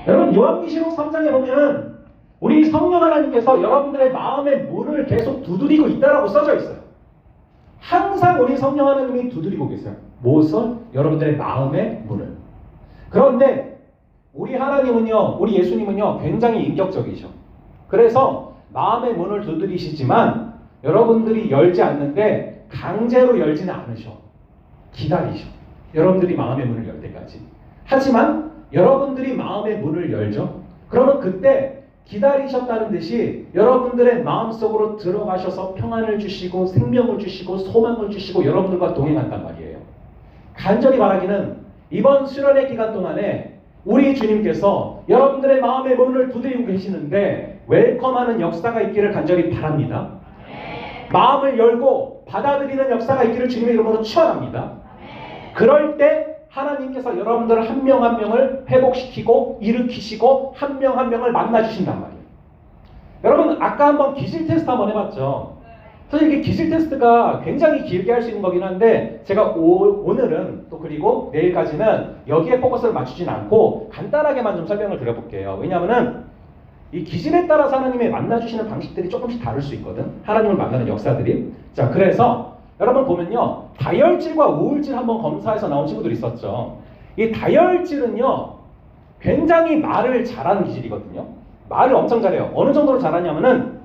여러분 요한계시록 3장에 보면 우리 성령 하나님께서 여러분들의 마음의 문을 계속 두드리고 있다라고 써져 있어요. 항상 우리 성령 하나님이 두드리고 계세요. 무엇을? 여러분들의 마음의 문을. 그런데 우리 하나님은요, 우리 예수님은요 굉장히 인격적이죠. 그래서 마음의 문을 두드리시지만 여러분들이 열지 않는데 강제로 열지는 않으셔. 기다리셔. 여러분들이 마음의 문을 열 때까지. 하지만 여러분들이 마음의 문을 열죠. 그러면 그때 기다리셨다는 듯이 여러분들의 마음속으로 들어가셔서 평안을 주시고 생명을 주시고 소망을 주시고 여러분들과 동행한단 말이에요. 간절히 바라기는 이번 수련의 기간 동안에 우리 주님께서 여러분들의 마음의 문을 두드리고 계시는데 웰컴하는 역사가 있기를 간절히 바랍니다. 마음을 열고 받아들이는 역사가 있기를 주님의 이름으로 축원합니다. 그럴 때 하나님께서 여러분들을 한 명 한 명을 회복시키고 일으키시고 한 명 한 명을 만나주신단 말이에요. 여러분 아까 한번 기질 테스트 한번 해봤죠. 사실 이게 기질 테스트가 굉장히 길게 할 수 있는 거긴 한데 제가 오늘은 또 그리고 내일까지는 여기에 포커스를 맞추진 않고 간단하게만 좀 설명을 드려볼게요. 왜냐하면은 이 기질에 따라서 하나님의 만나주시는 방식들이 조금씩 다를 수 있거든. 하나님을 만나는 역사들이. 자, 그래서 여러분 보면요 다혈질과 우울질 한번 검사해서 나온 친구들이 있었죠. 이 다혈질은요 굉장히 말을 잘하는 기질이거든요. 말을 엄청 잘해요. 어느 정도로 잘하냐면은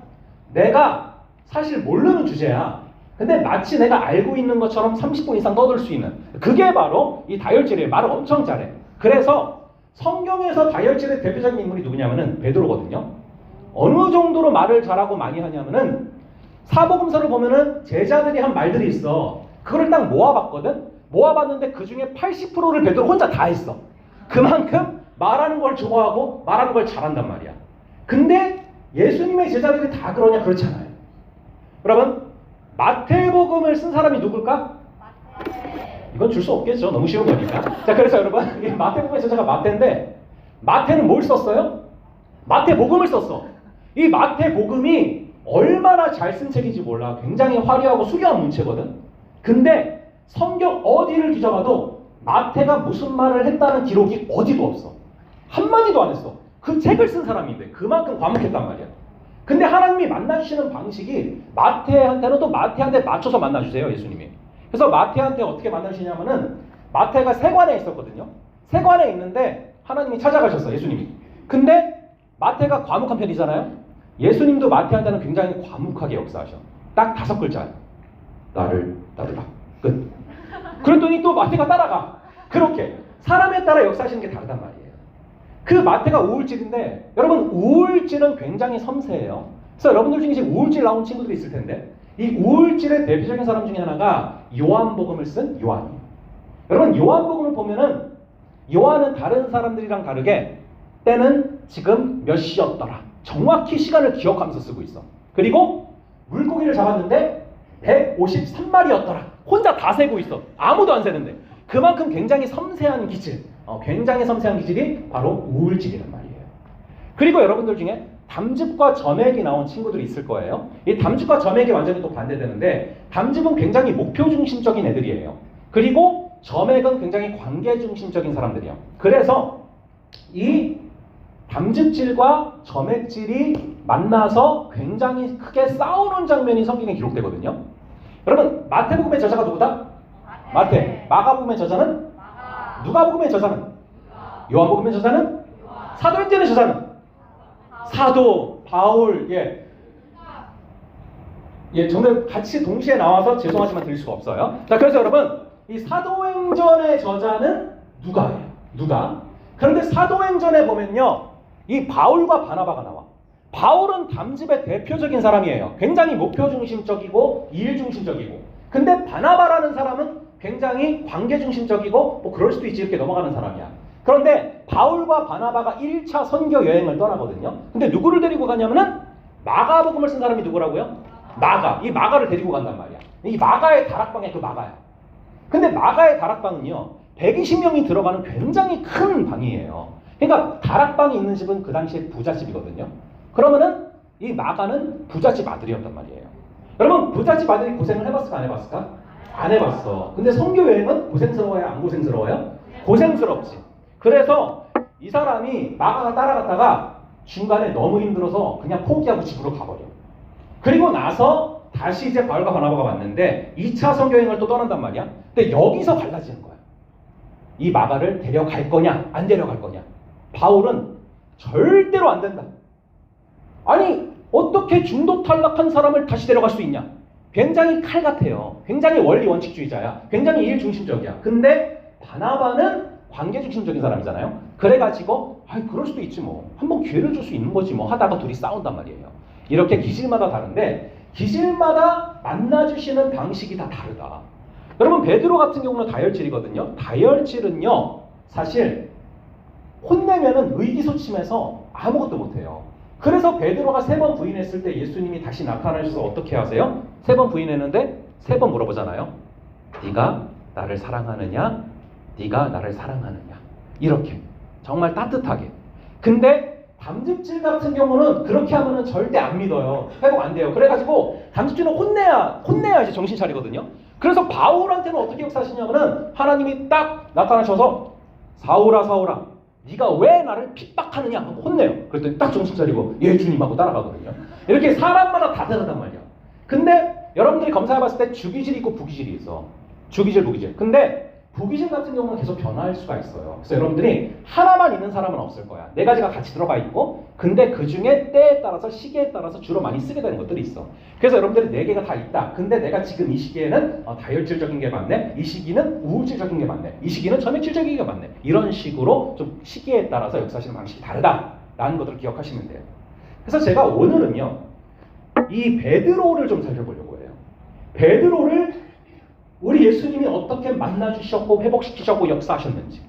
내가 사실 모르는 주제야. 근데 마치 내가 알고 있는 것처럼 30분 이상 떠들 수 있는 그게 바로 이 다혈질이에요. 말을 엄청 잘해. 그래서 성경에서 다혈질의 대표적인 인물이 누구냐면은 베드로거든요. 어느 정도로 말을 잘하고 많이 하냐면은 사복음서를 보면은 제자들이 한 말들이 있어. 그걸 딱 모아봤거든. 모아봤는데 그 중에 80%를 베드로 혼자 다 했어. 그만큼 말하는 걸 좋아하고 말하는 걸 잘한단 말이야. 근데 예수님의 제자들이 다 그러냐? 그렇잖아요. 여러분 마태복음을 쓴 사람이 누굴까? 이건 줄 수 없겠죠. 너무 쉬운 거니까. 자, 그래서 여러분 이 마태복음의 저자가 마태인데 마태는 뭘 썼어요? 마태복음을 썼어. 이 마태복음이 얼마나 잘 쓴 책인지 몰라. 굉장히 화려하고 수려한 문체거든. 근데 성경 어디를 뒤져봐도 마태가 무슨 말을 했다는 기록이 어디도 없어. 한마디도 안 했어. 그 책을 쓴 사람인데 그만큼 과묵했단 말이야. 근데 하나님이 만나주시는 방식이 마태한테는 또 마태한테 맞춰서 만나주세요. 예수님이. 그래서 마태한테 어떻게 만나주시냐면은 마태가 세관에 있었거든요. 세관에 있는데 하나님이 찾아가셨어. 예수님이. 근데 마태가 과묵한 편이잖아요. 예수님도 마태한테는 굉장히 과묵하게 역사하셔. 딱 5글자. 나를 따르라. 끝. 그랬더니 또 마태가 따라가. 그렇게 사람에 따라 역사하시는 게 다르단 말이에요. 그 마태가 우울질인데 여러분 우울질은 굉장히 섬세해요. 그래서 여러분들 중에 지금 우울질 나온 친구들이 있을 텐데 이 우울질의 대표적인 사람 중에 하나가 요한복음을 쓴 요한이에요. 여러분 요한복음을 보면은 요한은 다른 사람들이랑 다르게 때는 지금 몇 시였더라. 정확히 시간을 기억하면서 쓰고 있어. 그리고 물고기를 잡았는데 153마리였더라. 혼자 다 세고 있어. 아무도 안 세는데. 그만큼 굉장히 섬세한 기질. 굉장히 섬세한 기질이 바로 우울질이란 말이에요. 그리고 여러분들 중에 담즙과 점액이 나온 친구들이 있을 거예요. 이 담즙과 점액이 완전히 또 반대되는데 담즙은 굉장히 목표 중심적인 애들이에요. 그리고 점액은 굉장히 관계 중심적인 사람들이에요. 그래서 이 담즙질과 점액질이 만나서 굉장히 크게 싸우는 장면이 성경에 기록되거든요. 여러분 마태복음의 저자가 누구다? 마태. 마가복음의 저자는? 누가복음의 저자는? 요한복음의 저자는? 사도행전의 저자는? 사도 바울. 정말 같이 동시에 나와서 죄송하지만 드릴 수가 없어요. 자, 그래서 여러분 이 사도행전의 저자는 누가예요. 누가? 그런데 사도행전에 보면요 이 바울과 바나바가 나와. 바울은 담즙의 대표적인 사람이에요. 굉장히 목표 중심적이고 일 중심적이고. 근데 바나바라는 사람은 굉장히 관계 중심적이고 뭐 그럴 수도 있지 이렇게 넘어가는 사람이야. 그런데 바울과 바나바가 1차 선교 여행을 떠나거든요. 근데 누구를 데리고 가냐면은 마가복음을 쓴 사람이 누구라고요? 마가. 이 마가를 데리고 간단 말이야. 이 마가의 다락방에 그 마가야. 근데 마가의 다락방은요 120명이 들어가는 굉장히 큰 방이에요. 그러니까 다락방이 있는 집은 그 당시에 부잣집이거든요. 그러면은 이 마가는 부잣집 아들이었단 말이에요. 여러분 부잣집 아들이 고생을 해봤을까 안 해봤을까? 안 해봤어. 근데 선교 여행은 고생스러워요 안 고생스러워요? 고생스럽지. 그래서 이 사람이 마가가 따라갔다가 중간에 너무 힘들어서 그냥 포기하고 집으로 가버려. 그리고 나서 다시 이제 바울과 바나바가 왔는데 2차 선교행을 또 떠난단 말이야. 근데 여기서 갈라지는 거야. 이 마가를 데려갈 거냐 안 데려갈 거냐. 바울은 절대로 안 된다. 아니 어떻게 중도 탈락한 사람을 다시 데려갈 수 있냐. 굉장히 칼 같아요. 굉장히 원리 원칙주의자야. 굉장히 일 중심적이야. 근데 바나바는 관계 중심적인 사람이잖아요. 그래가지고 그럴 수도 있지 뭐. 한번 기회를 줄 수 있는 거지 뭐 하다가 둘이 싸운단 말이에요. 이렇게 기질마다 다른데 기질마다 만나주시는 방식이 다 다르다. 여러분 베드로 같은 경우는 다혈질이거든요. 다혈질은요 사실 혼내면은 의기소침해서 아무것도 못해요. 그래서 베드로가 3번 부인했을 때 예수님이 다시 나타나셔서 어떻게 하세요? 3번 부인했는데 3번 물어보잖아요. 네가 나를 사랑하느냐? 네가 나를 사랑하느냐? 이렇게 정말 따뜻하게. 근데 담즙질 같은 경우는 그렇게 하면은 절대 안 믿어요. 회복 안 돼요. 그래가지고 담즙질은 혼내야 이제 정신 차리거든요. 그래서 바울한테는 어떻게 역사하시냐면은 하나님이 딱 나타나셔서 사울아 사울아 네가 왜 나를 핍박하느냐 하고 혼내요. 그랬더니 딱 정신 차리고 예 주님 하고 따라가거든요. 이렇게 사람마다 다 다르단 말이야. 근데 여러분들이 검사해봤을 때 주기질이 있고 부기질이 있어. 주기질 부기질. 근데 부기질 같은 경우는 계속 변화할 수가 있어요. 그래서 여러분들이 하나만 있는 사람은 없을 거야. 4가지가 같이 들어가 있고 근데 그 중에 때에 따라서 시기에 따라서 주로 많이 쓰게 되는 것들이 있어. 그래서 여러분들이 4개가 다 있다. 근데 내가 지금 이 시기에는 다혈질적인 게 맞네. 이 시기는 우울질적인 게 맞네. 이 시기는 점액질적인 게 맞네. 이런 식으로 좀 시기에 따라서 역사하시는 방식이 다르다라는 것들을 기억하시면 돼요. 그래서 제가 오늘은요. 이 베드로를 좀 살펴보려고 해요. 베드로를 우리 예수님이 어떻게 만나주셨고 회복시키셨고 역사하셨는지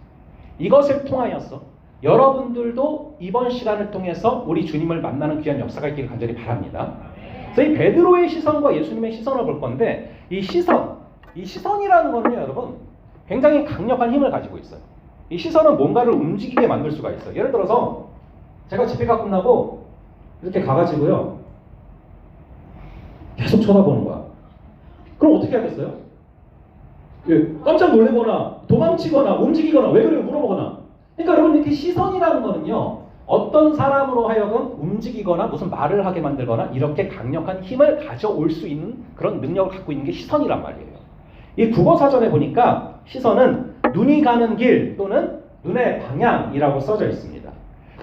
이것을 통하여서 여러분들도 이번 시간을 통해서 우리 주님을 만나는 귀한 역사가 있기를 간절히 바랍니다. 그래서 이 베드로의 시선과 예수님의 시선을 볼 건데 이 시선이라는 거는요 여러분 굉장히 강력한 힘을 가지고 있어요. 이 시선은 뭔가를 움직이게 만들 수가 있어요. 예를 들어서 제가 집회가 끝나고 이렇게 가가지고요 계속 쳐다보는 거야. 그럼 어떻게 하겠어요? 깜짝 놀래거나 도망치거나 움직이거나 왜 그래요 물어보거나. 그러니까 여러분 이렇게 시선이라는 거는요 어떤 사람으로 하여금 움직이거나 무슨 말을 하게 만들거나 이렇게 강력한 힘을 가져올 수 있는 그런 능력을 갖고 있는 게 시선이란 말이에요. 이 국어사전에 보니까 시선은 눈이 가는 길 또는 눈의 방향이라고 써져 있습니다.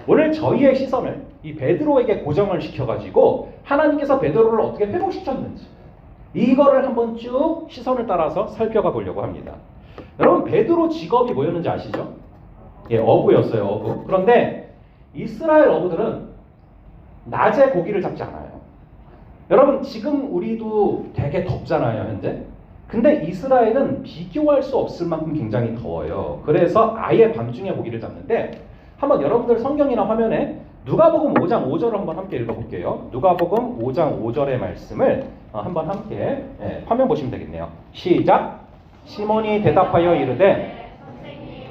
오늘 저희의 시선을 이 베드로에게 고정을 시켜가지고 하나님께서 베드로를 어떻게 회복시켰는지 이거를 한번 쭉 시선을 따라서 살펴가 보려고 합니다. 여러분 베드로 직업이 뭐였는지 아시죠? 예, 어부였어요. 어부. 그런데 이스라엘 어부들은 낮에 고기를 잡지 않아요. 여러분 지금 우리도 되게 덥잖아요 현재. 근데 이스라엘은 비교할 수 없을 만큼 굉장히 더워요. 그래서 아예 밤중에 고기를 잡는데 한번 여러분들 성경이나 화면에 누가복음 5장 5절을 한번 함께 읽어볼게요. 누가복음 5장 5절의 말씀을 한번 함께 화면 보시면 되겠네요. 시작. 시몬이 대답하여 이르되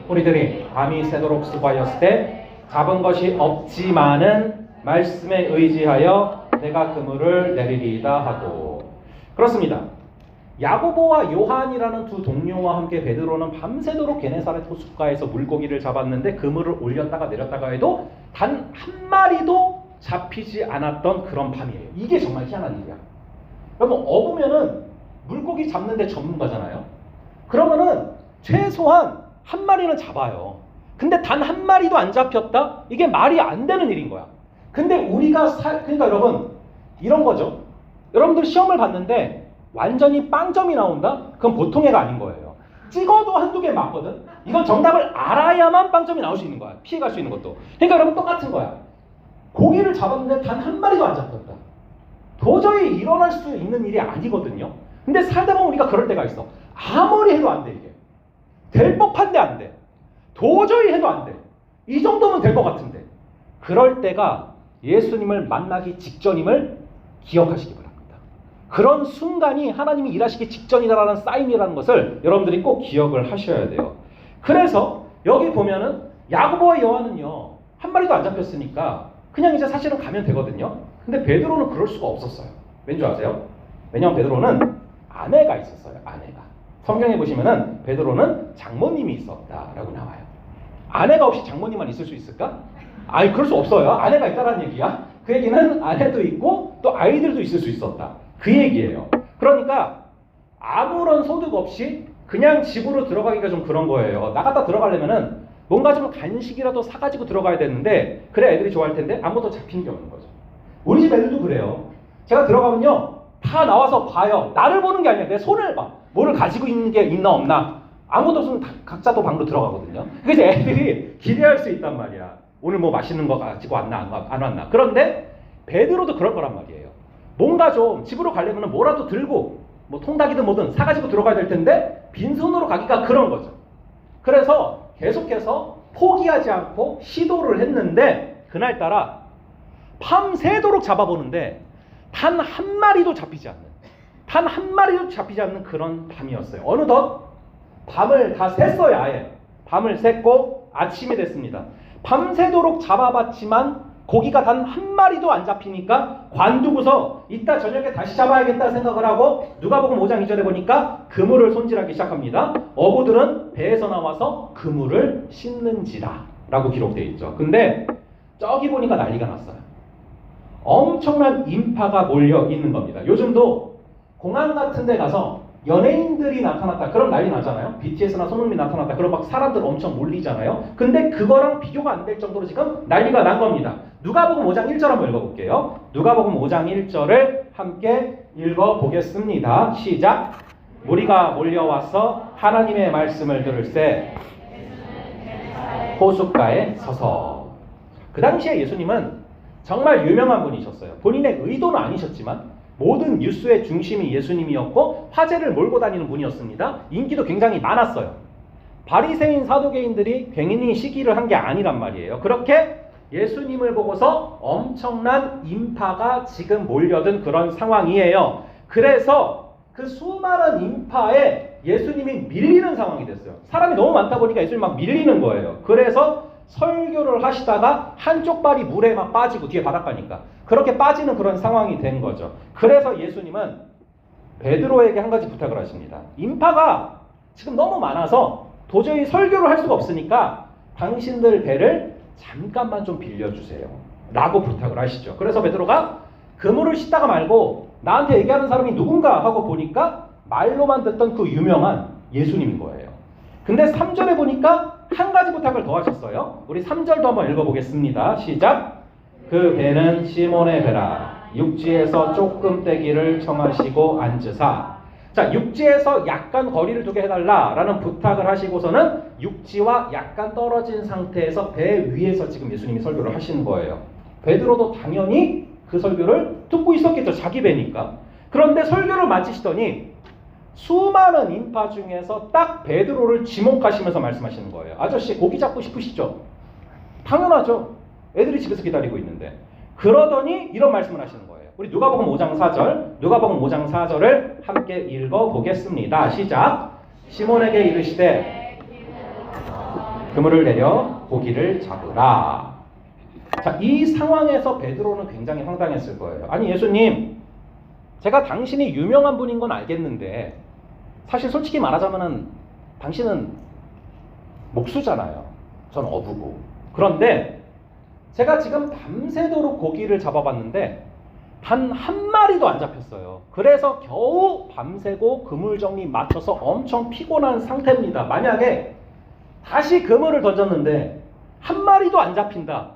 우리들이 밤이 새도록 수고하였을 때 잡은 것이 없지만은 말씀에 의지하여 내가 그물을 내리리이다 하고. 그렇습니다. 야고보와 요한이라는 두 동료와 함께 베드로는 밤새도록 게네사렛 호숫가에서 물고기를 잡았는데 그물을 올렸다가 내렸다가 해도 단 한 마리도 잡히지 않았던 그런 밤이에요. 이게 정말 희한한 일이야. 여러분 어부면은 물고기 잡는데 전문가잖아요. 그러면은 최소한 한 마리는 잡아요. 근데 단 한 마리도 안 잡혔다? 이게 말이 안 되는 일인 거야. 근데 우리가 그러니까 여러분 이런 거죠. 여러분들 시험을 봤는데 완전히 빵점이 나온다? 그건 보통 애가 아닌 거예요. 찍어도 한두 개 맞거든? 이건 정답을 알아야만 빵점이 나올 수 있는 거야. 피해갈 수 있는 것도. 그러니까 여러분 똑같은 거야. 고기를 잡았는데 단 한 마리도 안 잡혔다. 도저히 일어날 수 있는 일이 아니거든요. 근데 살다 보면 우리가 그럴 때가 있어. 아무리 해도 안 돼 이게. 될 법한데 안 돼. 도저히 해도 안 돼. 이 정도면 될 것 같은데. 그럴 때가 예수님을 만나기 직전임을 기억하시기 바랍니다. 그런 순간이 하나님이 일하시기 직전이라는 사인이라는 것을 여러분들이 꼭 기억을 하셔야 돼요. 그래서 여기 보면은 야고보와 요한은요 한 마리도 안 잡혔으니까 그냥 이제 사실은 가면 되거든요. 근데 베드로는 그럴 수가 없었어요. 왠지 아세요? 왜냐하면 베드로는 아내가 있었어요. 아내가. 성경에 보시면은 베드로는 장모님이 있었다라고 나와요. 아내가 없이 장모님만 있을 수 있을까? 아니 그럴 수 없어요. 아내가 있다라는 얘기야. 그 얘기는 아내도 있고 또 아이들도 있을 수 있었다. 그 얘기예요. 그러니까 아무런 소득 없이 그냥 집으로 들어가기가 좀 그런 거예요. 나갔다 들어가려면은 뭔가 좀 간식이라도 사가지고 들어가야 되는데 그래 애들이 좋아할 텐데 아무것도 잡히는 게 없는 거죠. 우리 집 애들도 그래요. 제가 들어가면요 다 나와서 봐요. 나를 보는 게 아니야. 내 손을 봐. 뭐를 가지고 있는 게 있나 없나. 아무도 없으면 각자 또 방으로 들어가거든요. 그래서 애들이 기대할 수 있단 말이야. 오늘 뭐 맛있는 거 가지고 왔나 안 왔나. 그런데 베드로도 그럴 거란 말이에요. 뭔가 좀 집으로 가려면 뭐라도 들고 뭐 통닭이든 뭐든 사가지고 들어가야 될 텐데 빈손으로 가기가 그런 거죠. 그래서 계속해서 포기하지 않고 시도를 했는데 그날따라 밤새도록 잡아보는데 단 한 마리도 잡히지 않는 그런 밤이었어요. 어느덧 밤을 다 샜어요. 아예 밤을 샜고 아침이 됐습니다. 밤새도록 잡아봤지만 고기가 단 한 마리도 안 잡히니까 관두고서 이따 저녁에 다시 잡아야겠다 생각을 하고 누가복음 5장 2절에 보니까 그물을 손질하기 시작합니다. 어부들은 배에서 나와서 그물을 씻는지라 라고 기록되어 있죠. 근데 저기 보니까 난리가 났어요. 엄청난 인파가 몰려 있는 겁니다. 요즘도 공항 같은 데 가서 연예인들이 나타났다 그럼 난리 나잖아요. BTS나 손흥민이 나타났다 그럼 막 사람들 엄청 몰리잖아요. 근데 그거랑 비교가 안 될 정도로 지금 난리가 난 겁니다. 누가복음 5장 1절 한번 읽어볼게요. 누가복음 5장 1절을 함께 읽어보겠습니다. 시작. 무리가 몰려와서 하나님의 말씀을 들을새 호숫가에 서서. 그 당시에 예수님은 정말 유명한 분이셨어요. 본인의 의도는 아니셨지만 모든 뉴스의 중심이 예수님이었고 화제를 몰고 다니는 분이었습니다. 인기도 굉장히 많았어요. 바리새인 사두개인들이 괜히 시기를 한 게 아니란 말이에요. 그렇게 예수님을 보고서 엄청난 인파가 지금 몰려든 그런 상황이에요. 그래서 그 수많은 인파에 예수님이 밀리는 상황이 됐어요. 사람이 너무 많다 보니까 예수님이 막 밀리는 거예요. 그래서 설교를 하시다가 한쪽 발이 물에 막 빠지고 뒤에 바닷가니까 그렇게 빠지는 그런 상황이 된 거죠. 그래서 예수님은 베드로에게 한 가지 부탁을 하십니다. 인파가 지금 너무 많아서 도저히 설교를 할 수가 없으니까 당신들 배를 잠깐만 좀 빌려주세요 라고 부탁을 하시죠. 그래서 베드로가 그물을 씻다가 말고 나한테 얘기하는 사람이 누군가 하고 보니까 말로만 듣던 그 유명한 예수님인 거예요. 근데 3절에 보니까 한 가지 부탁을 더 하셨어요. 우리 3절도 한번 읽어보겠습니다. 시작. 그 배는 시몬의 배라. 육지에서 조금 떼기를 청하시고 앉으사. 자, 육지에서 약간 거리를 두게 해달라라는 부탁을 하시고서는 육지와 약간 떨어진 상태에서 배 위에서 지금 예수님이 설교를 하시는 거예요. 베드로도 당연히 그 설교를 듣고 있었겠죠. 자기 배니까. 그런데 설교를 마치시더니 수많은 인파 중에서 딱 베드로를 지목하시면서 말씀하시는 거예요. 아저씨 고기 잡고 싶으시죠? 당연하죠. 애들이 집에서 기다리고 있는데. 그러더니 이런 말씀을 하시는 거예요. 우리 누가복음 5장 4절, 누가복음 5장 4절을 함께 읽어보겠습니다. 시작. 시몬에게 이르시되 그물을 내려 고기를 잡으라. 자, 이 상황에서 베드로는 굉장히 황당했을 거예요. 아니 예수님, 제가 당신이 유명한 분인 건 알겠는데 사실 솔직히 말하자면은 당신은 목수잖아요. 전 어부고. 그런데 제가 지금 밤새도록 고기를 잡아봤는데 단 한 마리도 안 잡혔어요. 그래서 겨우 밤새고 그물 정리 맞춰서 엄청 피곤한 상태입니다. 만약에 다시 그물을 던졌는데 한 마리도 안 잡힌다.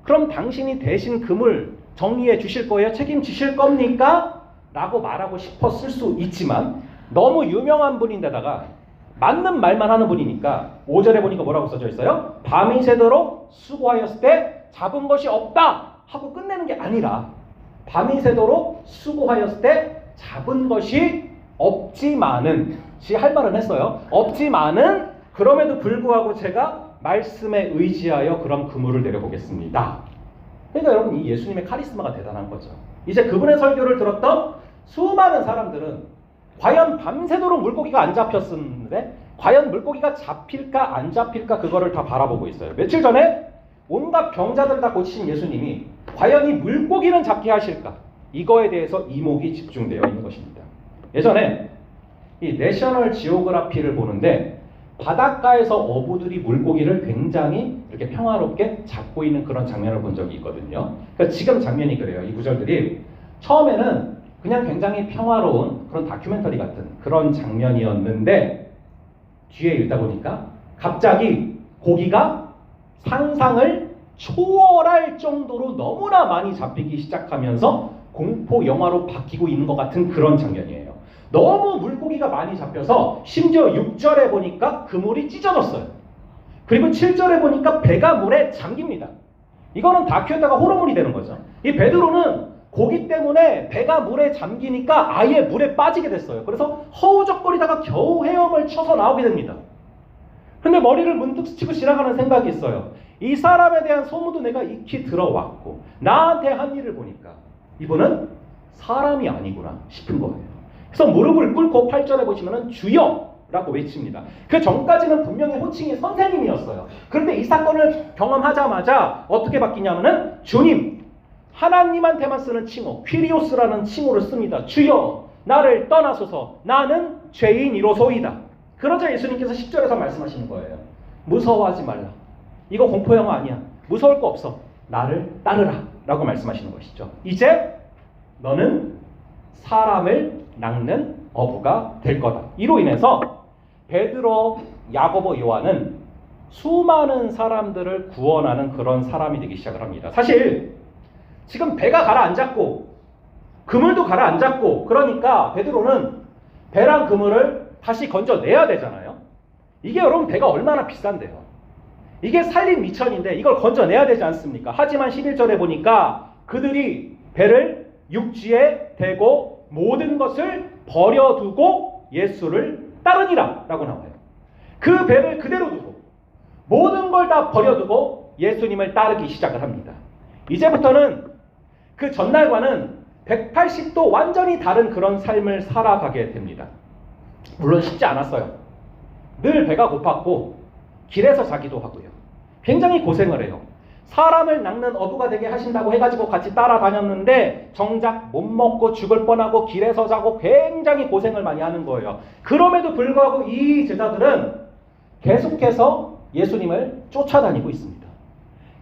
그럼 당신이 대신 그물 정리해 주실 거예요? 책임지실 겁니까? 라고 말하고 싶었을 수 있지만 너무 유명한 분인데다가 맞는 말만 하는 분이니까 5절에 보니까 뭐라고 써져 있어요? 밤이 새도록 수고하였을 때 잡은 것이 없다 하고 끝내는 게 아니라 밤이 새도록 수고하였을 때 잡은 것이 없지만은 할 말은 했어요. 없지만은 그럼에도 불구하고 제가 말씀에 의지하여 그럼 그물을 내려보겠습니다. 그러니까 여러분 이 예수님의 카리스마가 대단한 거죠. 이제 그분의 설교를 들었던 수많은 사람들은 과연 밤새도록 물고기가 안 잡혔었는데 과연 물고기가 잡힐까 안 잡힐까 그거를 다 바라보고 있어요. 며칠 전에 온갖 병자들 다 고치신 예수님이 과연 이 물고기는 잡게 하실까? 이거에 대해서 이목이 집중되어 있는 것입니다. 예전에 이 내셔널 지오그라피를 보는데 바닷가에서 어부들이 물고기를 굉장히 이렇게 평화롭게 잡고 있는 그런 장면을 본 적이 있거든요. 그러니까 지금 장면이 그래요. 이 구절들이 처음에는 그냥 굉장히 평화로운 그런 다큐멘터리 같은 그런 장면이었는데 뒤에 읽다 보니까 갑자기 고기가 상상을 초월할 정도로 너무나 많이 잡히기 시작하면서 공포 영화로 바뀌고 있는 것 같은 그런 장면이에요. 너무 물고기가 많이 잡혀서 심지어 6절에 보니까 그물이 찢어졌어요. 그리고 7절에 보니까 배가 물에 잠깁니다. 이거는 다큐에다가 호러물이 되는 거죠. 이 베드로는 고기 때문에 배가 물에 잠기니까 아예 물에 빠지게 됐어요. 그래서 허우적거리다가 겨우 헤엄을 쳐서 나오게 됩니다. 근데 머리를 문득 스치고 지나가는 생각이 있어요. 이 사람에 대한 소문도 내가 익히 들어왔고 나한테 한 일을 보니까 이분은 사람이 아니구나 싶은 거예요. 그래서 무릎을 꿇고 8절에 보시면은 주여 라고 외칩니다. 그 전까지는 분명히 호칭이 선생님이었어요. 그런데 이 사건을 경험하자마자 어떻게 바뀌냐면은 주님, 하나님한테만 쓰는 칭호 퀴리오스라는 칭호를 씁니다. 주여 나를 떠나소서 나는 죄인이로소이다. 그러자 예수님께서 10절에서 말씀하시는 거예요. 무서워하지 말라. 이거 공포영화 아니야. 무서울 거 없어. 나를 따르라 라고 말씀하시는 것이죠. 이제 너는 사람을 낚는 어부가 될 거다. 이로 인해서 베드로, 야고보, 요한은 수많은 사람들을 구원하는 그런 사람이 되기 시작을 합니다. 사실 지금 배가 가라앉았고 그물도 가라앉았고 그러니까 베드로는 배랑 그물을 다시 건져내야 되잖아요. 이게 여러분 배가 얼마나 비싼데요. 이게 살림 미천인데 이걸 건져내야 되지 않습니까? 하지만 11절에 보니까 그들이 배를 육지에 대고 모든 것을 버려두고 예수를 따르니라 라고 나와요. 그 배를 그대로 두고 모든 걸 다 버려두고 예수님을 따르기 시작을 합니다. 이제부터는 그 전날과는 180도 완전히 다른 그런 삶을 살아가게 됩니다. 물론 쉽지 않았어요. 늘 배가 고팠고 길에서 자기도 하고요. 굉장히 고생을 해요. 사람을 낚는 어부가 되게 하신다고 해가지고 같이 따라다녔는데 정작 못 먹고 죽을 뻔하고 길에서 자고 굉장히 고생을 많이 하는 거예요. 그럼에도 불구하고 이 제자들은 계속해서 예수님을 쫓아다니고 있습니다.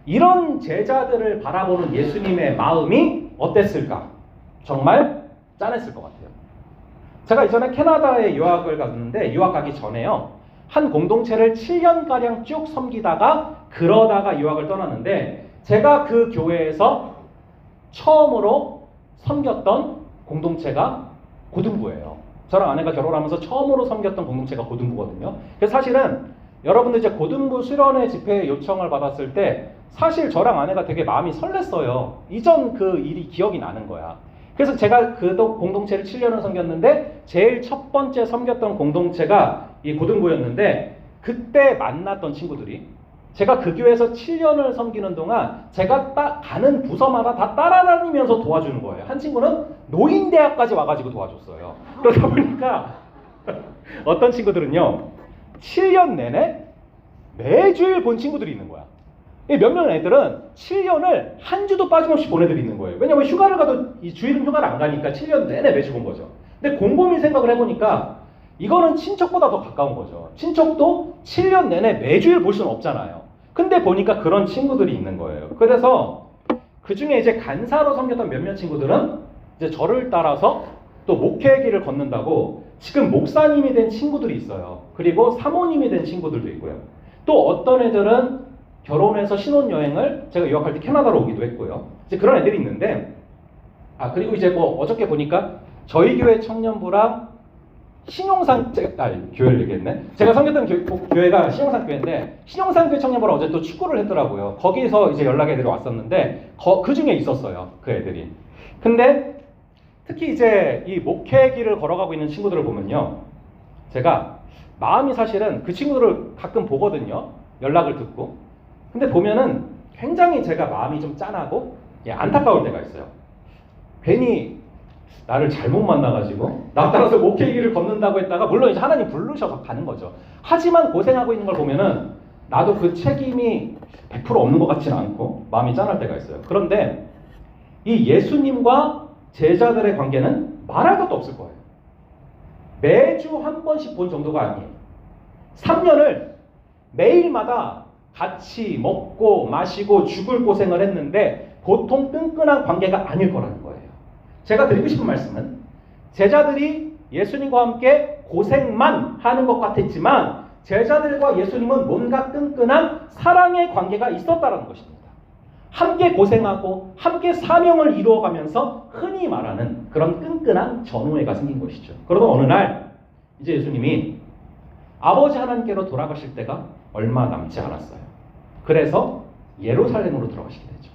이런 제자들을 바라보는 예수님의 마음이 어땠을까? 정말 짠했을 것 같아요. 제가 이전에 캐나다에 유학을 갔는데 유학 가기 전에요. 한 공동체를 7년가량 쭉 섬기다가 그러다가 유학을 떠났는데 제가 그 교회에서 처음으로 섬겼던 공동체가 고등부예요. 저랑 아내가 결혼하면서 처음으로 섬겼던 공동체가 고등부거든요. 그래서 사실은 여러분들 이제 고등부 수련회 집회 요청을 받았을 때 사실 저랑 아내가 되게 마음이 설렜어요. 이전 그 일이 기억이 나는 거야. 그래서 제가 그 공동체를 7년을 섬겼는데 제일 첫 번째 섬겼던 공동체가 이 고등부였는데 그때 만났던 친구들이 제가 그 교회에서 7년을 섬기는 동안 제가 딱 가는 부서마다 다 따라다니면서 도와주는 거예요. 한 친구는 노인대학까지 와가지고 도와줬어요. 그러다 보니까 어떤 친구들은요 7년 내내 매주일 본 친구들이 있는 거야. 몇몇 애들은 7년을 한 주도 빠짐없이 본 애들이 있는 거예요. 왜냐면 휴가를 가도 이 주일은 휴가를 안 가니까 7년 내내 매주 본 거죠. 근데 곰곰이 생각을 해보니까 이거는 친척보다 더 가까운 거죠. 친척도 7년 내내 매주일 볼 수는 없잖아요. 근데 보니까 그런 친구들이 있는 거예요. 그래서 그 중에 이제 간사로 섬겼던 몇몇 친구들은 이제 저를 따라서 또 목회의 길을 걷는다고 지금 목사님이 된 친구들이 있어요. 그리고 사모님이 된 친구들도 있고요. 또 어떤 애들은 결혼해서 신혼여행을 제가 유학할 때 캐나다로 오기도 했고요. 이제 그런 애들이 있는데 그리고 이제 뭐 어저께 보니까 저희 교회 청년부랑 신용산 교회를 얘기했네. 제가 섬겼던 교회가 신용산 교회인데 신용산 교회 청년부랑 어제 또 축구를 했더라고요. 거기서 이제 연락 애들이 왔었는데 그 중에 있었어요. 그 애들이. 근데 특히 이제 이 목회 길을 걸어가고 있는 친구들을 보면요. 제가 마음이 사실은 그 친구들을 가끔 보거든요. 연락을 듣고. 근데 보면은 굉장히 제가 마음이 좀 짠하고 안타까울 때가 있어요. 괜히 나를 잘못 만나가지고 나 따라서 목회 길을 걷는다고 했다가 물론 이제 하나님 부르셔서 가는 거죠. 하지만 고생하고 있는 걸 보면은 나도 그 책임이 100% 없는 것 같지는 않고 마음이 짠할 때가 있어요. 그런데 이 예수님과 제자들의 관계는 말할 것도 없을 거예요. 매주 한 번씩 본 정도가 아니에요. 3년을 매일마다 같이 먹고 마시고 죽을 고생을 했는데 보통 끈끈한 관계가 아닐 거라는 거예요. 제가 드리고 싶은 말씀은 제자들이 예수님과 함께 고생만 하는 것 같았지만 제자들과 예수님은 뭔가 끈끈한 사랑의 관계가 있었다는 것입니다. 함께 고생하고 함께 사명을 이루어가면서 흔히 말하는 그런 끈끈한 전우애가 생긴 것이죠. 그러던 어느 날 이제 예수님이 아버지 하나님께로 돌아가실 때가 얼마 남지 않았어요. 그래서 예루살렘으로 들어가시게 되죠.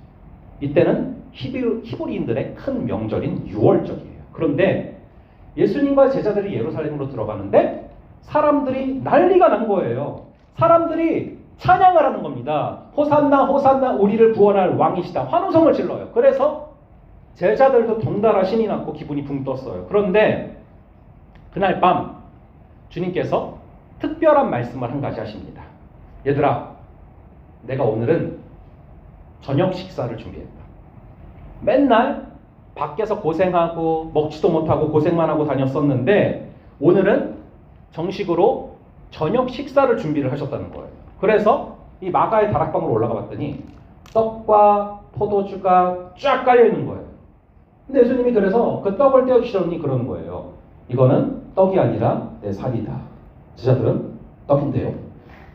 이때는 히브리인들의 큰 명절인 유월절이에요. 그런데 예수님과 제자들이 예루살렘으로 들어가는데 사람들이 난리가 난 거예요. 사람들이 찬양을 하는 겁니다. 호산나 호산나 우리를 구원할 왕이시다. 환호성을 질러요. 그래서 제자들도 덩달아 신이 났고 기분이 붕 떴어요. 그런데 그날 밤 주님께서 특별한 말씀을 한 가지 하십니다. 얘들아, 내가 오늘은 저녁 식사를 준비했다. 맨날 밖에서 고생하고 먹지도 못하고 고생만 하고 다녔었는데 오늘은 정식으로 저녁 식사를 준비를 하셨다는 거예요. 그래서 이 마가의 다락방으로 올라가 봤더니 떡과 포도주가 쫙 깔려 있는 거예요. 근데 예수님이 그래서 그 떡을 떼어주시더니 그러는 거예요. 이거는 떡이 아니라 내 살이다. 제자들은 떡인데요.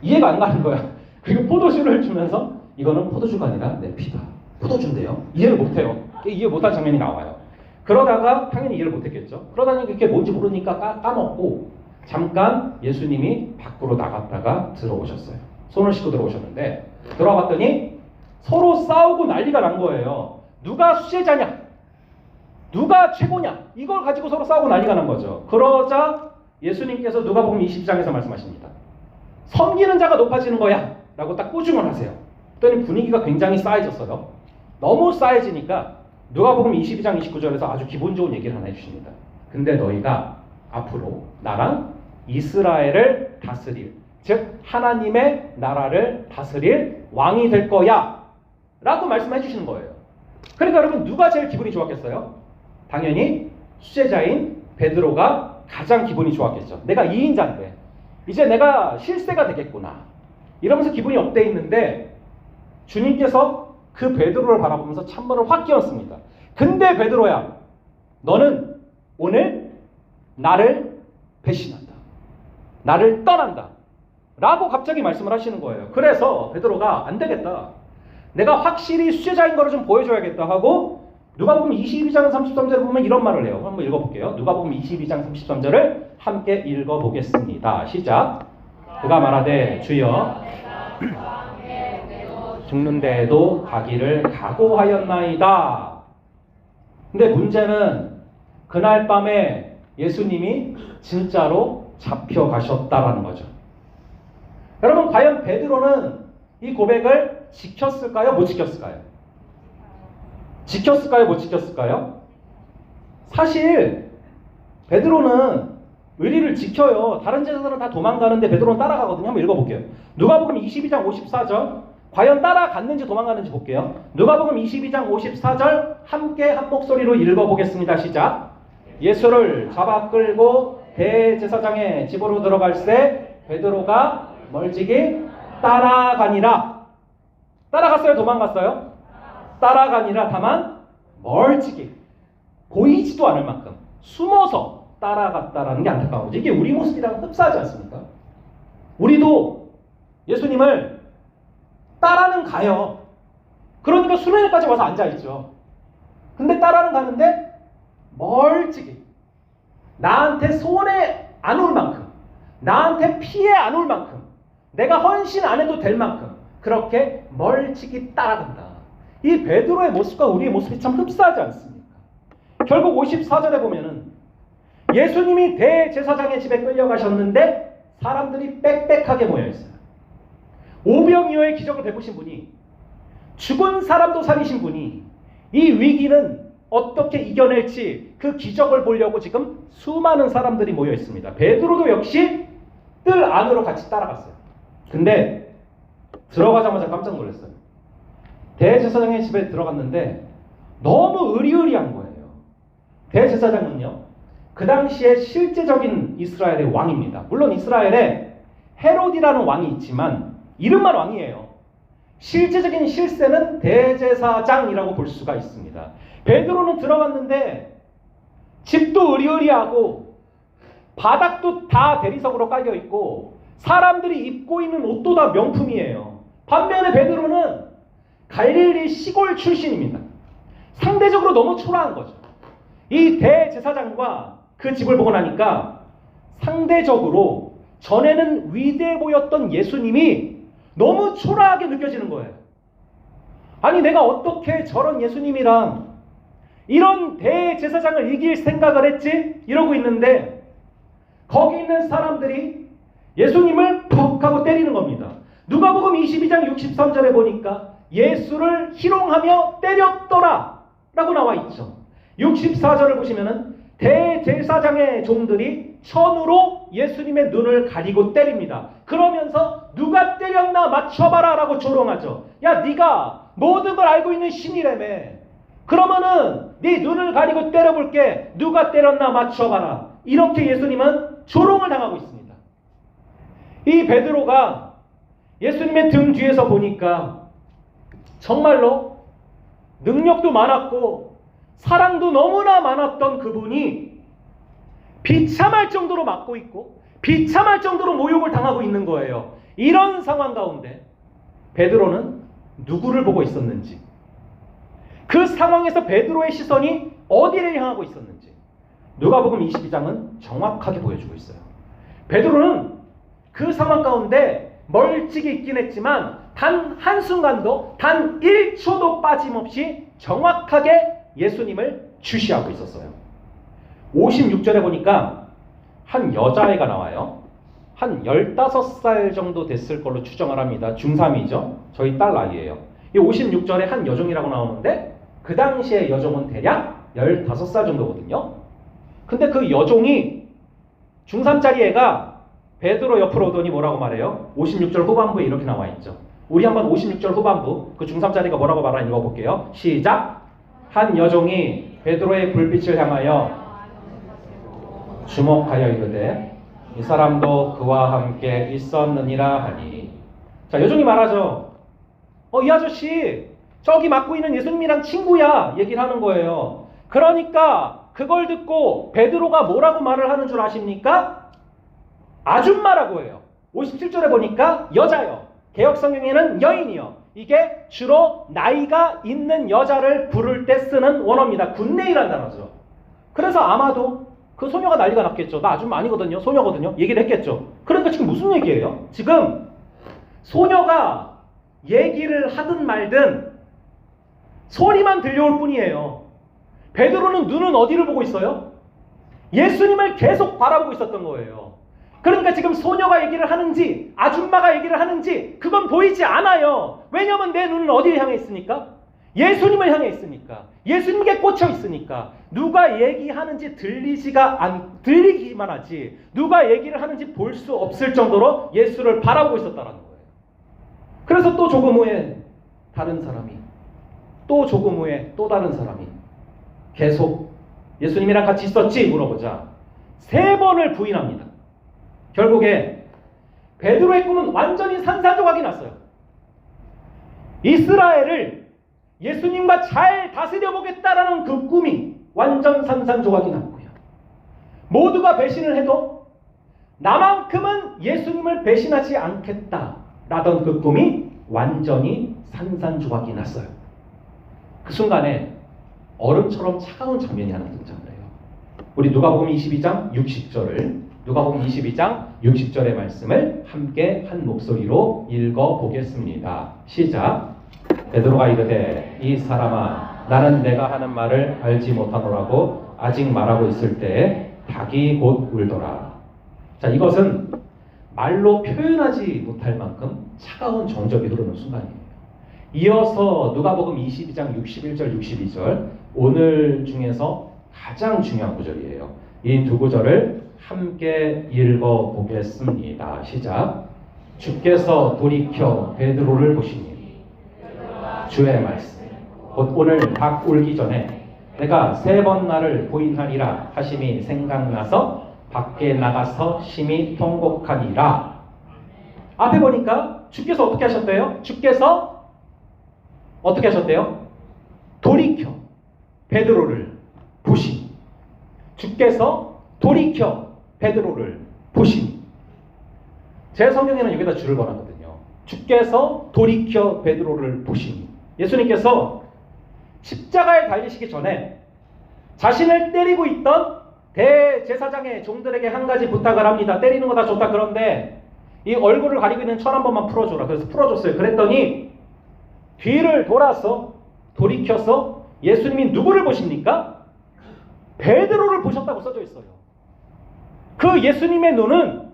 이해가 안 가는 거야. 그리고 포도주를 주면서 이거는 포도주가 아니라 내 피다. 포도주인데요. 이해를 못해요. 이해 못한 장면이 나와요. 그러다가 당연히 이해를 못했겠죠. 그러다니 그게 뭔지 모르니까 까먹고 잠깐 예수님이 밖으로 나갔다가 들어오셨어요. 손을 씻고 들어오셨는데 들어봤더니 서로 싸우고 난리가 난 거예요. 누가 수제자냐? 누가 최고냐? 이걸 가지고 서로 싸우고 난리가 난 거죠. 그러자 예수님께서 누가복음 22장에서 말씀하십니다. 섬기는 자가 높아지는 거야 라고 딱 꾸중을 하세요. 그랬더니 분위기가 굉장히 싸해졌어요. 너무 싸해지니까 누가복음 22장 29절에서 아주 기본 좋은 얘기를 하나 해주십니다. 근데 너희가 앞으로 나랑 이스라엘을 다스릴, 즉 하나님의 나라를 다스릴 왕이 될 거야 라고 말씀해 주시는 거예요. 그러니까 여러분 누가 제일 기분이 좋았겠어요? 당연히 수제자인 베드로가 가장 기분이 좋았겠죠. 내가 2인자인데 이제 내가 실세가 되겠구나 이러면서 기분이 업돼 있는데 주님께서 그 베드로를 바라보면서 찬물을 확 끼얹습니다. 근데 베드로야, 너는 오늘 나를 배신한다. 나를 떠난다. 라고 갑자기 말씀을 하시는 거예요. 그래서 베드로가 안 되겠다. 내가 확실히 수제자인 거를 좀 보여줘야겠다 하고 누가복음 22장 33절을 보면 이런 말을 해요. 한번 읽어볼게요. 누가복음 22장 33절을 함께 읽어보겠습니다. 시작. 그가 말하되 주여 죽는 데에도 가기를 각오하였나이다. 근데 문제는 그날 밤에 예수님이 진짜로 잡혀가셨다라는 거죠. 여러분 과연 베드로는 이 고백을 지켰을까요? 못 지켰을까요? 지켰을까요? 못 지켰을까요? 사실 베드로는 의리를 지켜요. 다른 제자들은 다 도망가는데 베드로는 따라가거든요. 한번 읽어볼게요. 누가복음 22장 54절 과연 따라갔는지 도망가는지 볼게요. 누가복음 22장 54절 함께 한 목소리로 읽어보겠습니다. 시작. 예수를 잡아 끌고 대제사장의 집으로 들어갈새 베드로가 멀찍이 따라가니라. 따라갔어요? 도망갔어요? 따라가니라. 다만 멀찍이 보이지도 않을 만큼 숨어서 따라갔다라는 게 안타까운 거죠. 이게 우리 모습이랑 흡사하지 않습니까? 우리도 예수님을 따라는 가요. 그러니까 수련회까지 와서 앉아있죠. 근데 따라는 가는데 멀찍이 나한테 손에 안 올 만큼, 나한테 피해 안 올 만큼, 내가 헌신 안 해도 될 만큼 그렇게 멀찍이 따라간다. 이 베드로의 모습과 우리의 모습이 참 흡사하지 않습니까? 결국 54절에 보면은 예수님이 대제사장의 집에 끌려가셨는데 사람들이 빽빽하게 모여있어요. 오병이어의 기적을 베푸신 분이, 죽은 사람도 살리신 분이 이 위기는 어떻게 이겨낼지 그 기적을 보려고 지금 수많은 사람들이 모여 있습니다. 베드로도 역시 뜰 안으로 같이 따라갔어요. 근데 들어가자마자 깜짝 놀랐어요. 대제사장의 집에 들어갔는데 너무 의리의리한 거예요. 대제사장은요, 그 당시에 실제적인 이스라엘의 왕입니다. 물론 이스라엘에 헤롯이라는 왕이 있지만 이름만 왕이에요. 실제적인 실세는 대제사장이라고 볼 수가 있습니다. 베드로는 들어갔는데 집도 으리으리하고 바닥도 다 대리석으로 깔려 있고 사람들이 입고 있는 옷도 다 명품이에요. 반면에 베드로는 갈릴리 시골 출신입니다. 상대적으로 너무 초라한 거죠. 이 대제사장과 그 집을 보고 나니까 상대적으로 전에는 위대해 보였던 예수님이 너무 초라하게 느껴지는 거예요. 아니 내가 어떻게 저런 예수님이랑 이런 대제사장을 이길 생각을 했지? 이러고 있는데 거기 있는 사람들이 예수님을 퍽 하고 때리는 겁니다. 누가복음 22장 63절에 보니까 예수를 희롱하며 때렸더라 라고 나와 있죠. 64절을 보시면은 대제사장의 종들이 천으로 예수님의 눈을 가리고 때립니다. 그러면서 누가 때렸나 맞춰봐라 라고 조롱하죠. 야 네가 모든 걸 알고 있는 신이라며. 그러면은 네 눈을 가리고 때려볼게. 누가 때렸나 맞춰봐라. 이렇게 예수님은 조롱을 당하고 있습니다. 이 베드로가 예수님의 등 뒤에서 보니까 정말로 능력도 많았고 사랑도 너무나 많았던 그분이 비참할 정도로 맞고 있고 비참할 정도로 모욕을 당하고 있는 거예요. 이런 상황 가운데 베드로는 누구를 보고 있었는지, 그 상황에서 베드로의 시선이 어디를 향하고 있었는지 누가복음 22장은 정확하게 보여주고 있어요. 베드로는 그 상황 가운데 멀찍이 있긴 했지만 단 한순간도 단 1초도 빠짐없이 정확하게 예수님을 주시하고 있었어요. 56절에 보니까 한 여자애가 나와요. 한 15살 정도 됐을 걸로 추정을 합니다. 중3이죠. 저희 딸 나이예요. 이 56절에 한 여종이라고 나오는데 그 당시의 여종은 대략 15살 정도거든요. 근데 그 여종이 중3짜리 애가 베드로 옆으로 오더니 뭐라고 말해요? 56절 후반부에 이렇게 나와 있죠. 우리 한번 56절 후반부 그 중3짜리가 뭐라고 말하는지 읽어볼게요. 시작! 한 여종이 베드로의 불빛을 향하여 주목하여 이르되 이 사람도 그와 함께 있었느니라 하니. 자, 여종이 말하죠. 이 아저씨 저기 맡고 있는 예수님이랑 친구야 얘기를 하는 거예요. 그러니까 그걸 듣고 베드로가 뭐라고 말을 하는 줄 아십니까? 아줌마라고 해요. 57절에 보니까 여자요. 개역성경에는 여인이요. 이게 주로 나이가 있는 여자를 부를 때 쓰는 원어입니다. 굿네이라는 단어죠. 그래서 아마도 그 소녀가 난리가 났겠죠. 나 아줌마 아니거든요. 소녀거든요. 얘기를 했겠죠. 그러니까 지금 무슨 얘기예요? 지금 소녀가 얘기를 하든 말든 소리만 들려올 뿐이에요. 베드로는 눈은 어디를 보고 있어요? 예수님을 계속 바라보고 있었던 거예요. 그러니까 지금 소녀가 얘기를 하는지 아줌마가 얘기를 하는지 그건 보이지 않아요. 왜냐하면 내 눈은 어디를 향해 있으니까? 예수님을 향해 있으니까. 예수님께 꽂혀 있으니까. 누가 얘기하는지 들리기만 하지 누가 얘기를 하는지 볼 수 없을 정도로 예수를 바라보고 있었다는 거예요. 그래서 또 조금 후에 다른 사람이, 또 조금 후에 또 다른 사람이 계속 예수님이랑 같이 있었지? 물어보자 3번을 부인합니다. 결국에 베드로의 꿈은 완전히 산산조각이 났어요. 이스라엘을 예수님과 잘 다스려 보겠다라는 그 꿈이 완전 산산조각이 났고요. 모두가 배신을 해도 나만큼은 예수님을 배신하지 않겠다라던 그 꿈이 완전히 산산조각이 났어요. 그 순간에 얼음처럼 차가운 장면이 하나 등장을 해요. 우리 누가복음 22장 60절을 누가복음 22장 60절의 말씀을 함께 한 목소리로 읽어보겠습니다. 시작! 베드로가 이르되 이 사람아 나는 내가 하는 말을 알지 못하노라고 아직 말하고 있을 때에 닭이 곧 울더라. 자, 이것은 말로 표현하지 못할 만큼 차가운 정적이 흐르는 순간이에요. 이어서 누가복음 22장 61절 62절 오늘 중에서 가장 중요한 구절이에요. 이 두 구절을 함께 읽어보겠습니다. 시작! 주께서 돌이켜 베드로를 보시니 주의 말씀 곧 오늘 닭 울기 전에 내가 3번 나를 부인하리라 하심이 생각나서 밖에 나가서 심히 통곡하니라. 앞에 보니까 주께서 어떻게 하셨대요? 주께서 어떻게 하셨대요? 돌이켜 베드로를 보시니. 주께서 돌이켜 베드로를 보시니. 제 성경에는 여기다 줄을 걸었거든요. 주께서 돌이켜 베드로를 보시니. 예수님께서 십자가에 달리시기 전에 자신을 때리고 있던 대제사장의 종들에게 한 가지 부탁을 합니다. 때리는 거 다 좋다. 그런데 이 얼굴을 가리고 있는 철 한 번만 풀어줘라. 그래서 풀어줬어요. 그랬더니 뒤를 돌아서 돌이켜서 예수님이 누구를 보십니까? 베드로를 보셨다고 써져 있어요. 그 예수님의 눈은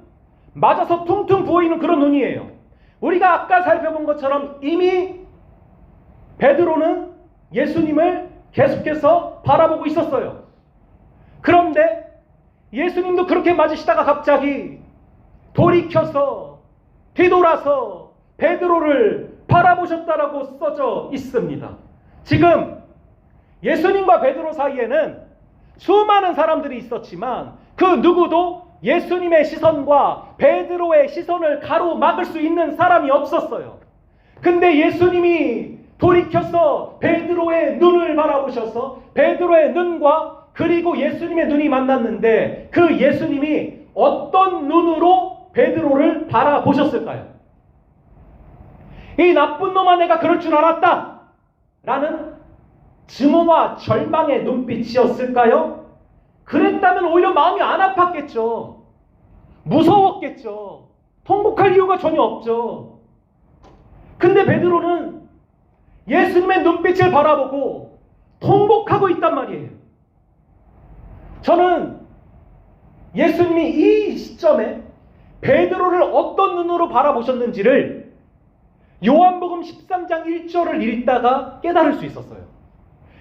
맞아서 퉁퉁 부어있는 그런 눈이에요. 우리가 아까 살펴본 것처럼 이미 베드로는 예수님을 계속해서 바라보고 있었어요. 그런데 예수님도 그렇게 맞으시다가 갑자기 돌이켜서 뒤돌아서 베드로를 바라보셨다라고 써져 있습니다. 지금 예수님과 베드로 사이에는 수많은 사람들이 있었지만 그 누구도 예수님의 시선과 베드로의 시선을 가로막을 수 있는 사람이 없었어요. 근데 예수님이 돌이켜서 베드로의 눈을 바라보셔서 베드로의 눈과 그리고 예수님의 눈이 만났는데 그 예수님이 어떤 눈으로 베드로를 바라보셨을까요? 이 나쁜 놈아, 내가 그럴 줄 알았다 라는 증오와 절망의 눈빛이었을까요? 그랬다면 오히려 마음이 안 아팠겠죠. 무서웠겠죠. 통곡할 이유가 전혀 없죠. 근데 베드로는 예수님의 눈빛을 바라보고 통곡하고 있단 말이에요. 저는 예수님이 이 시점에 베드로를 어떤 눈으로 바라보셨는지를 요한복음 13장 1절을 읽다가 깨달을 수 있었어요.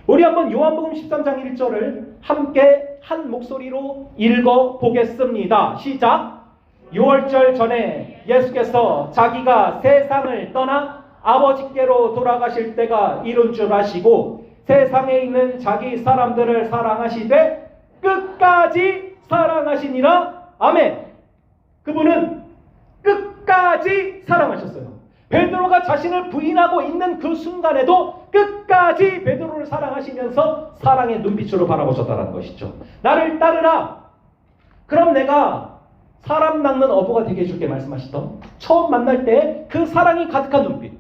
우리 한번 요한복음 13장 1절을 함께 한 목소리로 읽어보겠습니다. 시작! 6월절 전에 예수께서 자기가 세상을 떠나 아버지께로 돌아가실 때가 이른 줄 아시고 세상에 있는 자기 사람들을 사랑하시되 끝까지 사랑하시니라. 아멘. 그분은 끝까지 사랑하셨어요. 베드로가 자신을 부인하고 있는 그 순간에도 끝까지 베드로를 사랑하시면서 사랑의 눈빛으로 바라보셨다는 것이죠. 나를 따르라. 그럼 내가 사람 낚는 어부가 되게 해줄게 말씀하시던 처음 만날 때 그 사랑이 가득한 눈빛,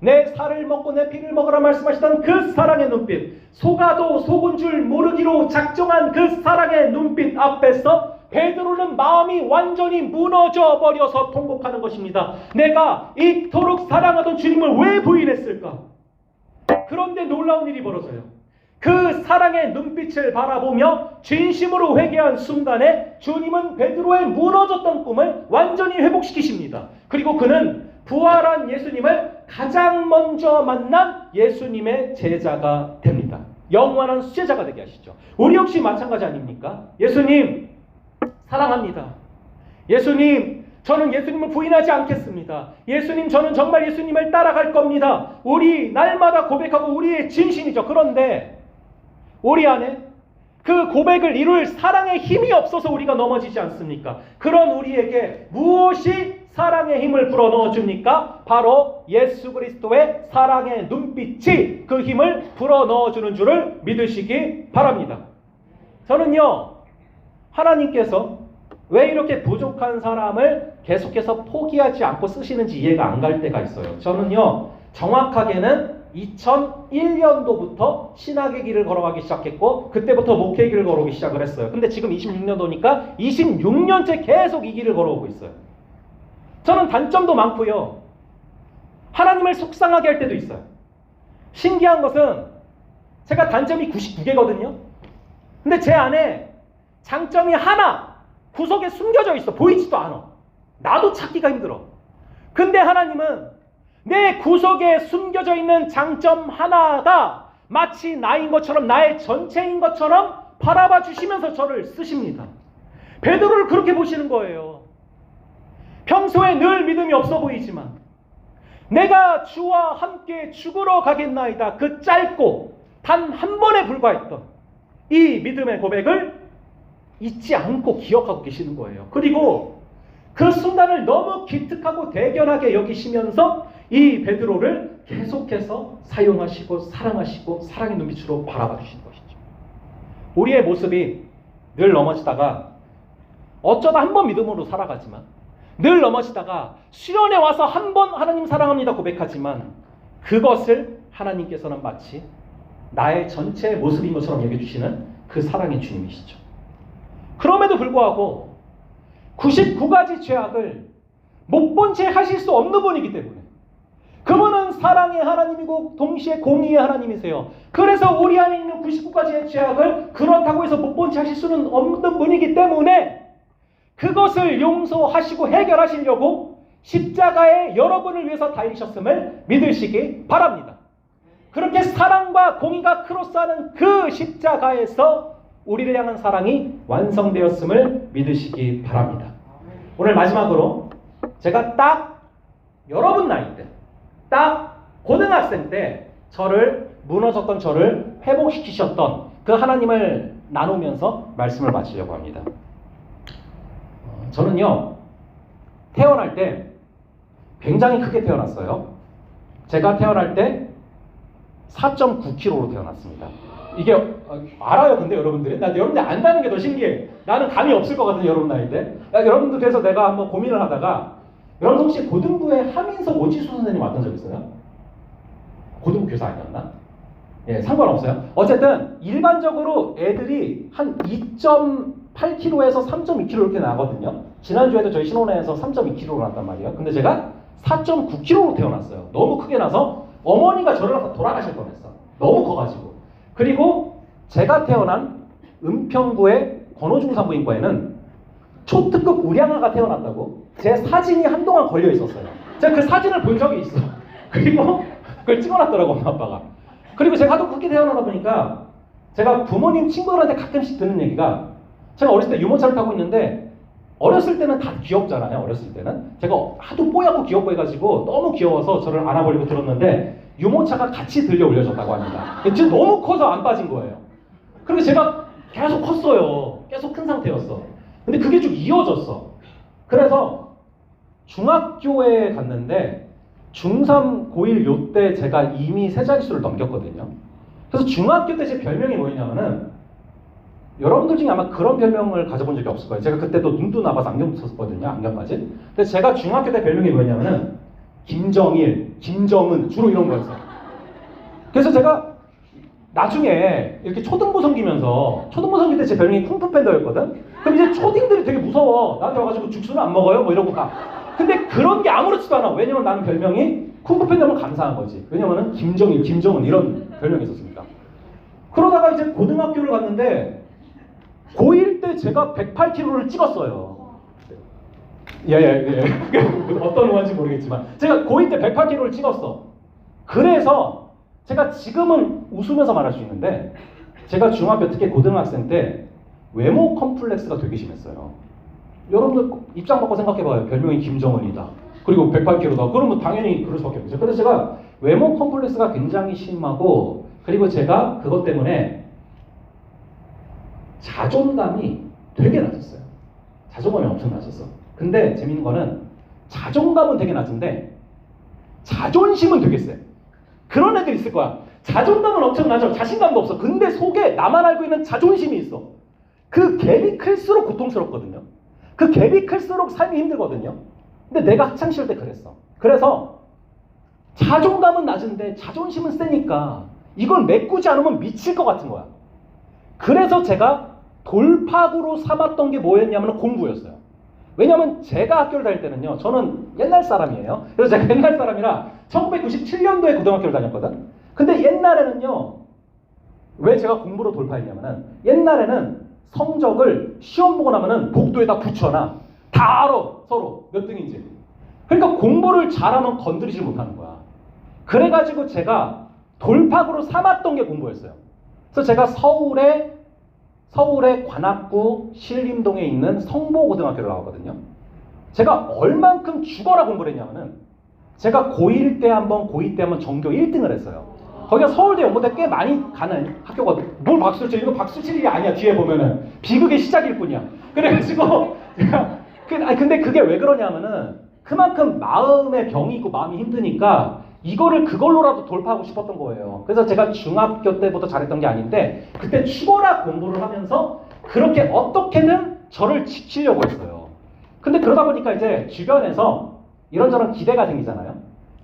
내 살을 먹고 내 피를 먹으라 말씀하시던 그 사랑의 눈빛, 속아도 속은 줄 모르기로 작정한 그 사랑의 눈빛 앞에서 베드로는 마음이 완전히 무너져 버려서 통곡하는 것입니다. 내가 이토록 사랑하던 주님을 왜 부인했을까? 그런데 놀라운 일이 벌어져요. 그 사랑의 눈빛을 바라보며 진심으로 회개한 순간에 주님은 베드로의 무너졌던 꿈을 완전히 회복시키십니다. 그리고 그는 부활한 예수님을 가장 먼저 만난 예수님의 제자가 됩니다. 영원한 수제자가 되게 하시죠. 우리 역시 마찬가지 아닙니까? 예수님 사랑합니다. 예수님, 저는 예수님을 부인하지 않겠습니다. 예수님, 저는 정말 예수님을 따라갈 겁니다. 우리 날마다 고백하고 우리의 진심이죠. 그런데 우리 안에 그 고백을 이룰 사랑의 힘이 없어서 우리가 넘어지지 않습니까? 그런 우리에게 무엇이 사랑의 힘을 불어넣어 줍니까? 바로 예수 그리스도의 사랑의 눈빛이 그 힘을 불어넣어 주는 줄을 믿으시기 바랍니다. 저는요, 하나님께서 왜 이렇게 부족한 사람을 계속해서 포기하지 않고 쓰시는지 이해가 안 갈 때가 있어요. 저는요, 정확하게는 2001년도부터 신학의 길을 걸어가기 시작했고 그때부터 목회의 길을 걸어오기 시작을 했어요. 근데 지금 26년도니까 26년째 계속 이 길을 걸어오고 있어요. 저는 단점도 많고요. 하나님을 속상하게 할 때도 있어요. 신기한 것은 제가 단점이 99개거든요. 근데 제 안에 장점이 하나 구석에 숨겨져 있어. 보이지도 않아. 나도 찾기가 힘들어. 근데 하나님은 내 구석에 숨겨져 있는 장점 하나가 마치 나인 것처럼, 나의 전체인 것처럼 바라봐 주시면서 저를 쓰십니다. 베드로를 그렇게 보시는 거예요. 평소에 늘 믿음이 없어 보이지만 내가 주와 함께 죽으러 가겠나이다. 그 짧고 단 한 번에 불과했던 이 믿음의 고백을 잊지 않고 기억하고 계시는 거예요. 그리고 그 순간을 너무 기특하고 대견하게 여기시면서 이 베드로를 계속해서 사용하시고 사랑하시고 사랑의 눈빛으로 바라봐 주시는 것이죠. 우리의 모습이 늘 넘어지다가 어쩌다 한 번 믿음으로 살아가지만 늘 넘어지다가 수련에 와서 한 번 하나님 사랑합니다 고백하지만 그것을 하나님께서는 마치 나의 전체 모습인 것처럼 여겨주시는 그 사랑의 주님이시죠. 그럼에도 불구하고 99가지 죄악을 못 본 채 하실 수 없는 분이기 때문에 그분은 사랑의 하나님이고 동시에 공의의 하나님이세요. 그래서 우리 안에 있는 99가지의 죄악을 그렇다고 해서 못 본 채 하실 수는 없는 분이기 때문에 그것을 용서하시고 해결하시려고 십자가에 여러분을 위해서 달리셨음을 믿으시기 바랍니다. 그렇게 사랑과 공의가 크로스하는 그 십자가에서 우리를 향한 사랑이 완성되었음을 믿으시기 바랍니다. 오늘 마지막으로 제가 딱 여러분 나이 때, 딱 고등학생 때 무너졌던 저를 회복시키셨던 그 하나님을 나누면서 말씀을 마치려고 합니다. 저는요, 태어날 때 굉장히 크게 태어났어요. 제가 태어날 때 4.9kg로 태어났습니다. 이게 알아요, 근데 여러분들이? 여러분들 안다는 게 더 신기해. 나는 감이 없을 것 같은 여러분 나이 때. 여러분들 그래서 내가 한번 고민을 하다가 여러분 혹시 고등부에 하민석 오지수 선생님 왔던 적 있어요? 고등부 교사 아니었나? 예, 상관없어요. 어쨌든 일반적으로 애들이 한 2.8kg에서 3.2kg 이렇게 나거든요. 지난주에도 저희 신혼회에서 3.2kg로 났단 말이에요. 근데 제가 4.9kg로 태어났어요. 너무 크게 나서 어머니가 저를 갖다 돌아가실 뻔했어. 너무 커가지고. 그리고 제가 태어난 은평구의 권오중산부인과에는 초특급 우량아가 태어났다고 제 사진이 한동안 걸려 있었어요. 제가 그 사진을 본 적이 있어. 그리고 그걸 찍어놨더라고 엄마 아빠가. 그리고 제가 하도 크게 태어나다 보니까 제가 부모님 친구들한테 가끔씩 듣는 얘기가 제가 어렸을 때 유모차를 타고 있는데 어렸을 때는 다 귀엽잖아요. 어렸을 때는 제가 하도 뽀얗고 귀엽고 해가지고 너무 귀여워서 저를 안아버리고 들었는데 유모차가 같이 들려 올려졌다고 합니다. 진짜 너무 커서 안 빠진 거예요. 그리고 제가 계속 컸어요. 계속 큰 상태였어. 근데 그게 좀 이어졌어. 그래서 중학교에 갔는데 중3, 고1 요때 제가 이미 세 자릿수를 넘겼거든요. 그래서 중학교 때 제 별명이 뭐였냐면은 여러분들 중에 아마 그런 별명을 가져본 적이 없을 거예요. 제가 그때도 눈도 나봐서 안경 썼거든요. 안경까지. 근데 제가 중학교 때 별명이 뭐였냐면은 김정일, 김정은 주로 이런 거였어요. 그래서 제가 나중에 이렇게 초등부 섬기면서 초등부 섬길 때 제 별명이 쿵푸팬더였거든. 그럼 이제 초딩들이 되게 무서워. 나한테 와가지고 죽수는 안 먹어요? 뭐 이러고 가. 근데 그런 게 아무렇지도 않아. 왜냐면 나는 별명이 쿵푸팬더면 감사한 거지. 왜냐면은 김정일, 김정은 이런 별명이 있었으니까. 그러다가 이제 고등학교를 갔는데 고1 때 제가 108kg를 찍었어요. 예. 어떤 의원인지 모르겠지만 제가 고1 때 108kg를 찍었어. 그래서 제가 지금은 웃으면서 말할 수 있는데 제가 중학교 특히 고등학생 때 외모 컴플렉스가 되게 심했어요. 여러분들 입장 바꿔 생각해봐요. 별명이 김정은이다. 그리고 108kg다. 그러면 당연히 그럴 수밖에 없죠. 그래서 제가 외모 컴플렉스가 굉장히 심하고 그리고 제가 그것 때문에 자존감이 되게 낮았어요. 자존감이 엄청 낮았어. 근데 재밌는 거는 자존감은 되게 낮은데 자존심은 되게 세. 그런 애들 있을 거야. 자존감은 엄청 낮아. 자신감도 없어. 근데 속에 나만 알고 있는 자존심이 있어. 그 갭이 클수록 고통스럽거든요. 그 갭이 클수록 삶이 힘들거든요. 근데 내가 학창시절 때 그랬어. 그래서 자존감은 낮은데 자존심은 세니까 이걸 메꾸지 않으면 미칠 것 같은 거야. 그래서 제가 돌파구로 삼았던 게 뭐였냐면 공부였어요. 왜냐면 제가 학교를 다닐 때는요. 저는 옛날 사람이에요. 그래서 제가 옛날 사람이라 1997년도에 고등학교를 다녔거든. 근데 옛날에는요. 왜 제가 공부로 돌파했냐면은 옛날에는 성적을 시험 보고 나면은 복도에다 붙여놔. 다 알아. 서로 몇 등인지. 그러니까 공부를 잘하면 건드리지 못하는 거야. 그래가지고 제가 돌파구로 삼았던 게 공부였어요. 그래서 제가 서울의 관악구 신림동에 있는 성보고등학교를 나왔거든요. 제가 얼만큼 죽어라 공부를 했냐면은 제가 고1 때 한번 고2 때 한번 전교 1등을 했어요. 거기가 서울대 연고대 꽤 많이 가는 학교거든. 뭘 박수를 쳐. 이거 박수 칠 일이 아니야. 뒤에 보면은 비극의 시작일 뿐이야. 그래가지고 제가 근데 그게 왜 그러냐면은 그만큼 마음의 병이고 마음이 힘드니까 이거를 그걸로라도 돌파하고 싶었던 거예요. 그래서 제가 중학교 때부터 잘했던 게 아닌데 그때 추월학 공부를 하면서 그렇게 어떻게든 저를 지키려고 했어요. 근데 그러다 보니까 이제 주변에서 이런저런 기대가 생기잖아요.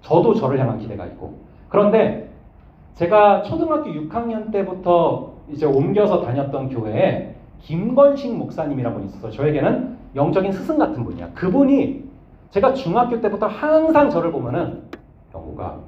저도 저를 향한 기대가 있고. 그런데 제가 초등학교 6학년 때부터 이제 옮겨서 다녔던 교회에 김건식 목사님이라고 분이 있었어요. 저에게는 영적인 스승 같은 분이야. 그분이 제가 중학교 때부터 항상 저를 보면은 영구가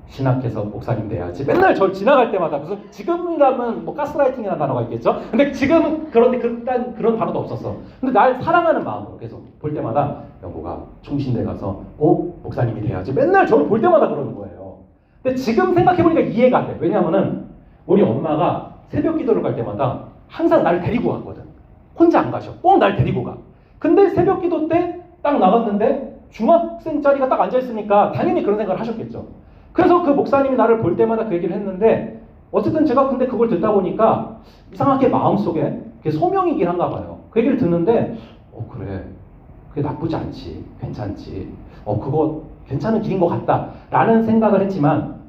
신학해서 목사님 돼야지. 맨날 저를 지나갈 때마다 그래서 지금이라면 뭐 가스라이팅이라는 단어가 있겠죠. 근데 지금은 그런데 그런 단어도 없었어. 근데 날 사랑하는 마음으로 계속 볼 때마다 영구가 총신대 가서 꼭 목사님이 돼야지. 맨날 저를 볼 때마다 그러는 거예요. 근데 지금 생각해보니까 이해가 안 돼. 왜냐하면은 우리 엄마가 새벽 기도를 갈 때마다 항상 나를 데리고 갔거든. 혼자 안 가셔. 꼭 날 데리고 가. 근데 새벽 기도 때 딱 나갔는데 중학생짜리가 딱 앉아있으니까 당연히 그런 생각을 하셨겠죠. 그래서 그 목사님이 나를 볼 때마다 그 얘기를 했는데 어쨌든 제가 근데 그걸 듣다 보니까 이상하게 마음속에 그게 소명이긴 한가 봐요. 그 얘기를 듣는데 그래. 그게 나쁘지 않지. 괜찮지. 그거 괜찮은 길인 것 같다. 라는 생각을 했지만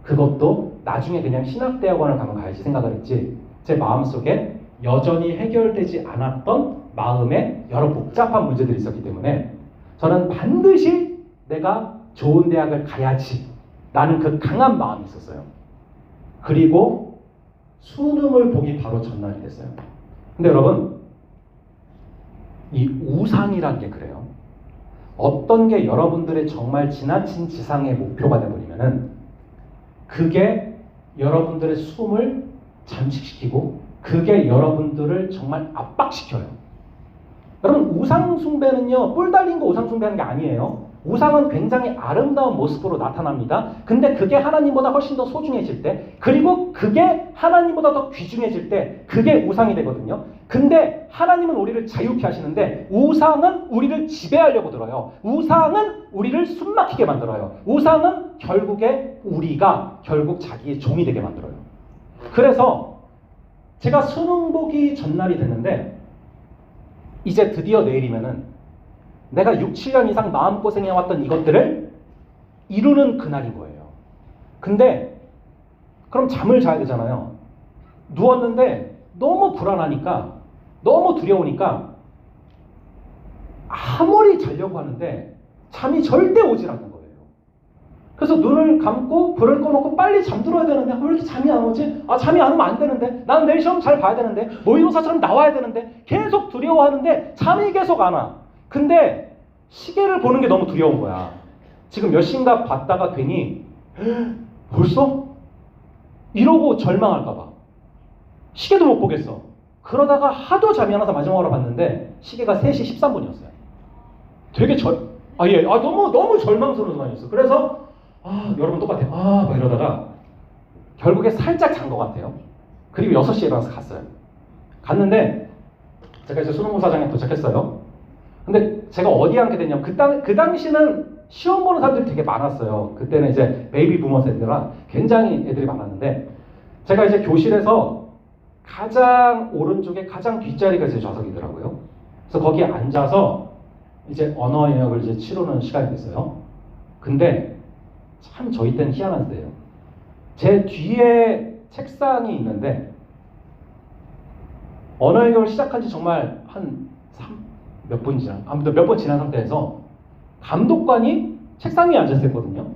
그것도 나중에 그냥 신학대학원을 가면 가야지 생각을 했지 제 마음속에 여전히 해결되지 않았던 마음에 여러 복잡한 문제들이 있었기 때문에 저는 반드시 내가 좋은 대학을 가야지 라는 그 강한 마음이 있었어요. 그리고 수능을 보기 바로 전날이 됐어요. 근데 여러분 이 우상이란 게 그래요. 어떤 게 여러분들의 정말 지나친 지상의 목표가 되어버리면은 그게 여러분들의 숨을 잠식시키고 그게 여러분들을 정말 압박시켜요. 여러분 우상 숭배는요 뿔 달린 거 우상 숭배하는 게 아니에요. 우상은 굉장히 아름다운 모습으로 나타납니다. 근데 그게 하나님보다 훨씬 더 소중해질 때 그리고 그게 하나님보다 더 귀중해질 때 그게 우상이 되거든요. 근데 하나님은 우리를 자유케 하시는데 우상은 우리를 지배하려고 들어요. 우상은 우리를 숨막히게 만들어요. 우상은 결국에 우리가 결국 자기의 종이 되게 만들어요. 그래서 제가 수능 보기 전날이 됐는데 이제 드디어 내일이면은 내가 6, 7년 이상 마음고생해왔던 이것들을 이루는 그날인 거예요. 근데 그럼 잠을 자야 되잖아요. 누웠는데 너무 불안하니까 너무 두려우니까 아무리 자려고 하는데 잠이 절대 오질 않는 거예요. 그래서 눈을 감고 불을 꺼놓고 빨리 잠들어야 되는데 왜 이렇게 잠이 안 오지? 잠이 안 오면 안 되는데 나는 내일 시험 잘 봐야 되는데 모의고사처럼 나와야 되는데 계속 두려워하는데 잠이 계속 안 와. 근데 시계를 보는 게 너무 두려운 거야. 지금 몇 시인가 봤다가 괜히 벌써? 이러고 절망할까 봐. 시계도 못 보겠어. 그러다가 하도 잠이 안 와서 마지막으로 봤는데 시계가 3시 13분이었어요. 되게 너무 절망스러운 순간이었어. 그래서 여러분 똑같아요. 막 이러다가 결국에 살짝 잔 것 같아요. 그리고 6시에 일어나서 갔어요. 갔는데 제가 이제 수능공사장에 도착했어요. 근데 제가 어디 앉게 됐냐면 그 당시는 시험 보는 사람들이 되게 많았어요. 그때는 이제 베이비 부머 세대라 굉장히 애들이 많았는데 제가 이제 교실에서 가장 오른쪽에 가장 뒷자리가 제 좌석이더라고요. 그래서 거기에 앉아서 이제 언어 영역을 이제 치르는 시간이 됐어요. 근데 참 저희 때는 희한한 세대예요. 제 뒤에 책상이 있는데 언어 영역을 시작한 지 정말 몇 분 지난 상태에서 감독관이 책상 위에 앉아있었거든요.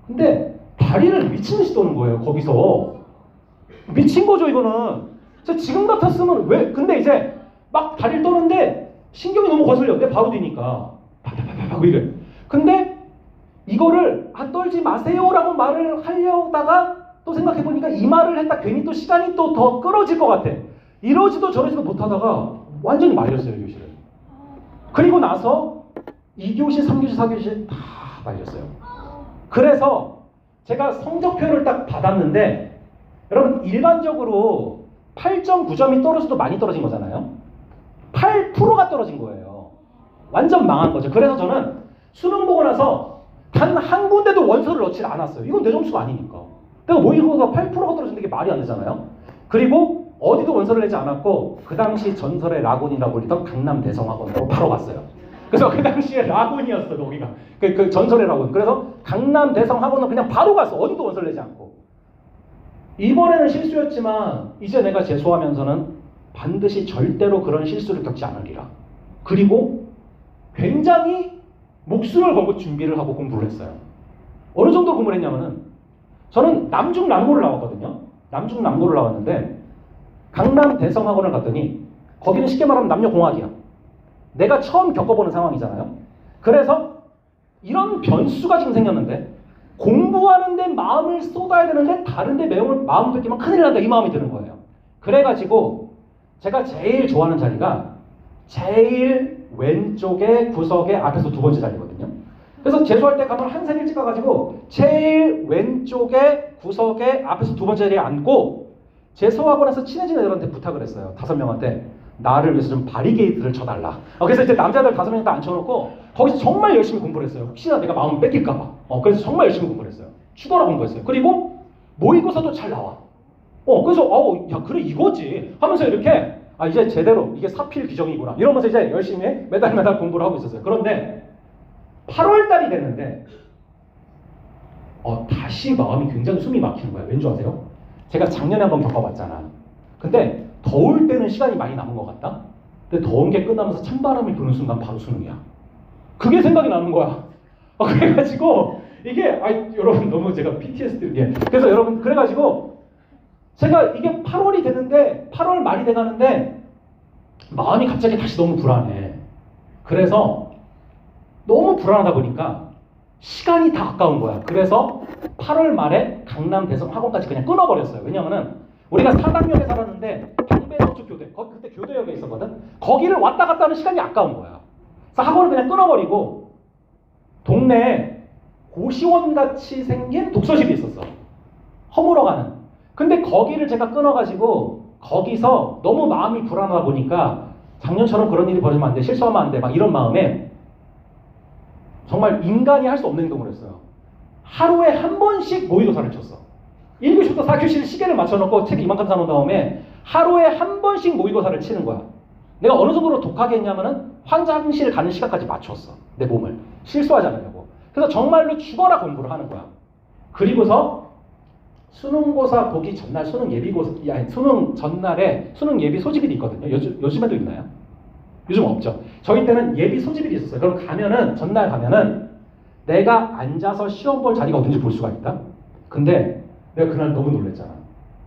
근데 다리를 미친 듯이 떠는 거예요. 거기서 미친 거죠 이거는. 지금 같았으면 왜? 근데 이제 막 다리를 떠는데 신경이 너무 거슬려. 내 바로 뒤니까 팍팍팍팍 이래. 근데 이거를 떨지 마세요라고 말을 하려다가 또 생각해보니까 이 말을 했다 괜히 또 시간이 또 더 끌어질 것 같아. 이러지도 저러지도 못하다가 완전히 말렸어요 교실을. 그리고 나서 2교시, 3교시, 4교시 다 말렸어요. 그래서 제가 성적표를 딱 받았는데 여러분 일반적으로 8.9점이 떨어져도 많이 떨어진 거잖아요. 8%가 떨어진 거예요. 완전 망한 거죠. 그래서 저는 수능 보고 나서 단 한 군데도 원서를 넣지 않았어요. 이건 내 점수가 아니니까. 내가 모의고사 8%가 떨어지는 게 말이 안 되잖아요. 그리고 어디도 원서를 내지 않았고 그 당시 전설의 라군이라고 불리던 강남 대성학원으로 바로 갔어요. 그래서 그 당시에 라군이었어 거기가. 그 전설의 라군. 그래서 강남 대성학원으로 그냥 바로 갔어. 어디도 원서를 내지 않고. 이번에는 실수였지만 이제 내가 재수하면서는 반드시 절대로 그런 실수를 겪지 않으리라. 그리고 굉장히 목숨을 걸고 준비를 하고 공부를 했어요. 어느 정도 공부를 했냐면은 저는 남중남고를 나왔거든요. 남중남고를 나왔는데 강남 대성학원을 갔더니 거기는 쉽게 말하면 남녀공학이야. 내가 처음 겪어보는 상황이잖아요. 그래서 이런 변수가 지금 생겼는데 공부하는데 마음을 쏟아야 되는데 다른데 마음 쏟기만 큰일 난다 이 마음이 드는 거예요. 그래가지고 제가 제일 좋아하는 자리가 제일 왼쪽의 구석의 앞에서 두 번째 자리거든요. 그래서 재수할 때 가면 항상 일찍 가가지고 제일 왼쪽의 구석의 앞에서 두 번째 자리에 앉고 재수학원에서 친해진 애들한테 부탁을 했어요. 5명한테 나를 위해서 좀 바리게이트를 쳐달라. 그래서 이제 남자들 5명 다 앉혀놓고 거기서 정말 열심히 공부를 했어요. 혹시나 내가 마음을 뺏길까봐. 그래서 정말 열심히 공부를 했어요. 죽어라 공부했어요. 그리고 모의고사도 잘 나와. 그래서 야 그래 이거지 하면서 이렇게 이제 제대로 이게 사필 규정이구나 이러면서 이제 열심히 매달 공부를 하고 있었어요. 그런데 8월 달이 됐는데 다시 마음이 굉장히 숨이 막히는 거예요. 왠지 아세요? 제가 작년에 한번 겪어봤잖아. 근데 더울 때는 시간이 많이 남은 것 같다. 근데 더운 게 끝나면서 찬바람이 부는 순간 바로 수능이야. 그게 생각이 나는 거야. 그래가지고 이게 여러분 너무 제가 PTSD 그래서 여러분 그래가지고 제가 이게 8월이 됐는데 8월 말이 돼가는데 마음이 갑자기 다시 너무 불안해. 그래서 너무 불안하다 보니까 시간이 다 아까운 거야. 그래서 8월 말에 강남 대성 학원까지 그냥 끊어버렸어요. 왜냐면은 우리가 사당역에 살았는데 경배 저축 교대 그때 교대역에 있었거든. 거기를 왔다 갔다 하는 시간이 아까운 거야. 그래서 학원을 그냥 끊어버리고 동네에 고시원같이 생긴 독서실이 있었어. 허물어 가는. 근데 거기를 제가 끊어가지고 거기서 너무 마음이 불안하다 보니까 작년처럼 그런 일이 벌어지면 안 돼. 실수하면 안 돼. 막 이런 마음에 정말 인간이 할 수 없는 행동을 했어요. 하루에 한 번씩 모의고사를 쳤어. 1교시부터 4교시를 시계를 맞춰놓고 책 이만큼 사놓은 다음에 하루에 한 번씩 모의고사를 치는 거야. 내가 어느 정도로 독하게 했냐면은 화장실 가는 시간까지 맞췄어. 내 몸을. 실수하지 않으려고. 그래서 정말로 죽어라 공부를 하는 거야. 그리고서 수능고사 보기 전날 수능 전날에 수능 예비 소집일이 있거든요. 요즘에도 있나요? 요즘 없죠. 저희 때는 예비 소집일이 있었어요. 그럼 가면은 전날 가면은 내가 앉아서 시험 볼 자리가 어딘지 볼 수가 있다. 근데 내가 그날 너무 놀랬잖아.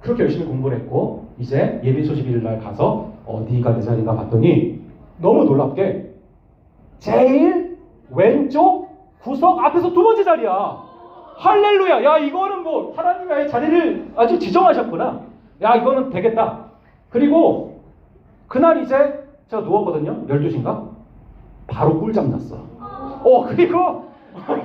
그렇게 열심히 공부를 했고 이제 예비 소집일 날 가서 어디가 내 자리인가 봤더니 너무 놀랍게 제일 왼쪽 구석 앞에서 두 번째 자리야. 할렐루야. 야 이거는 뭐 하나님의 자리를 아주 지정하셨구나. 야 이거는 되겠다. 그리고 그날 이제 제가 누웠거든요. 12시인가? 바로 꿀잠 잤어. 그리고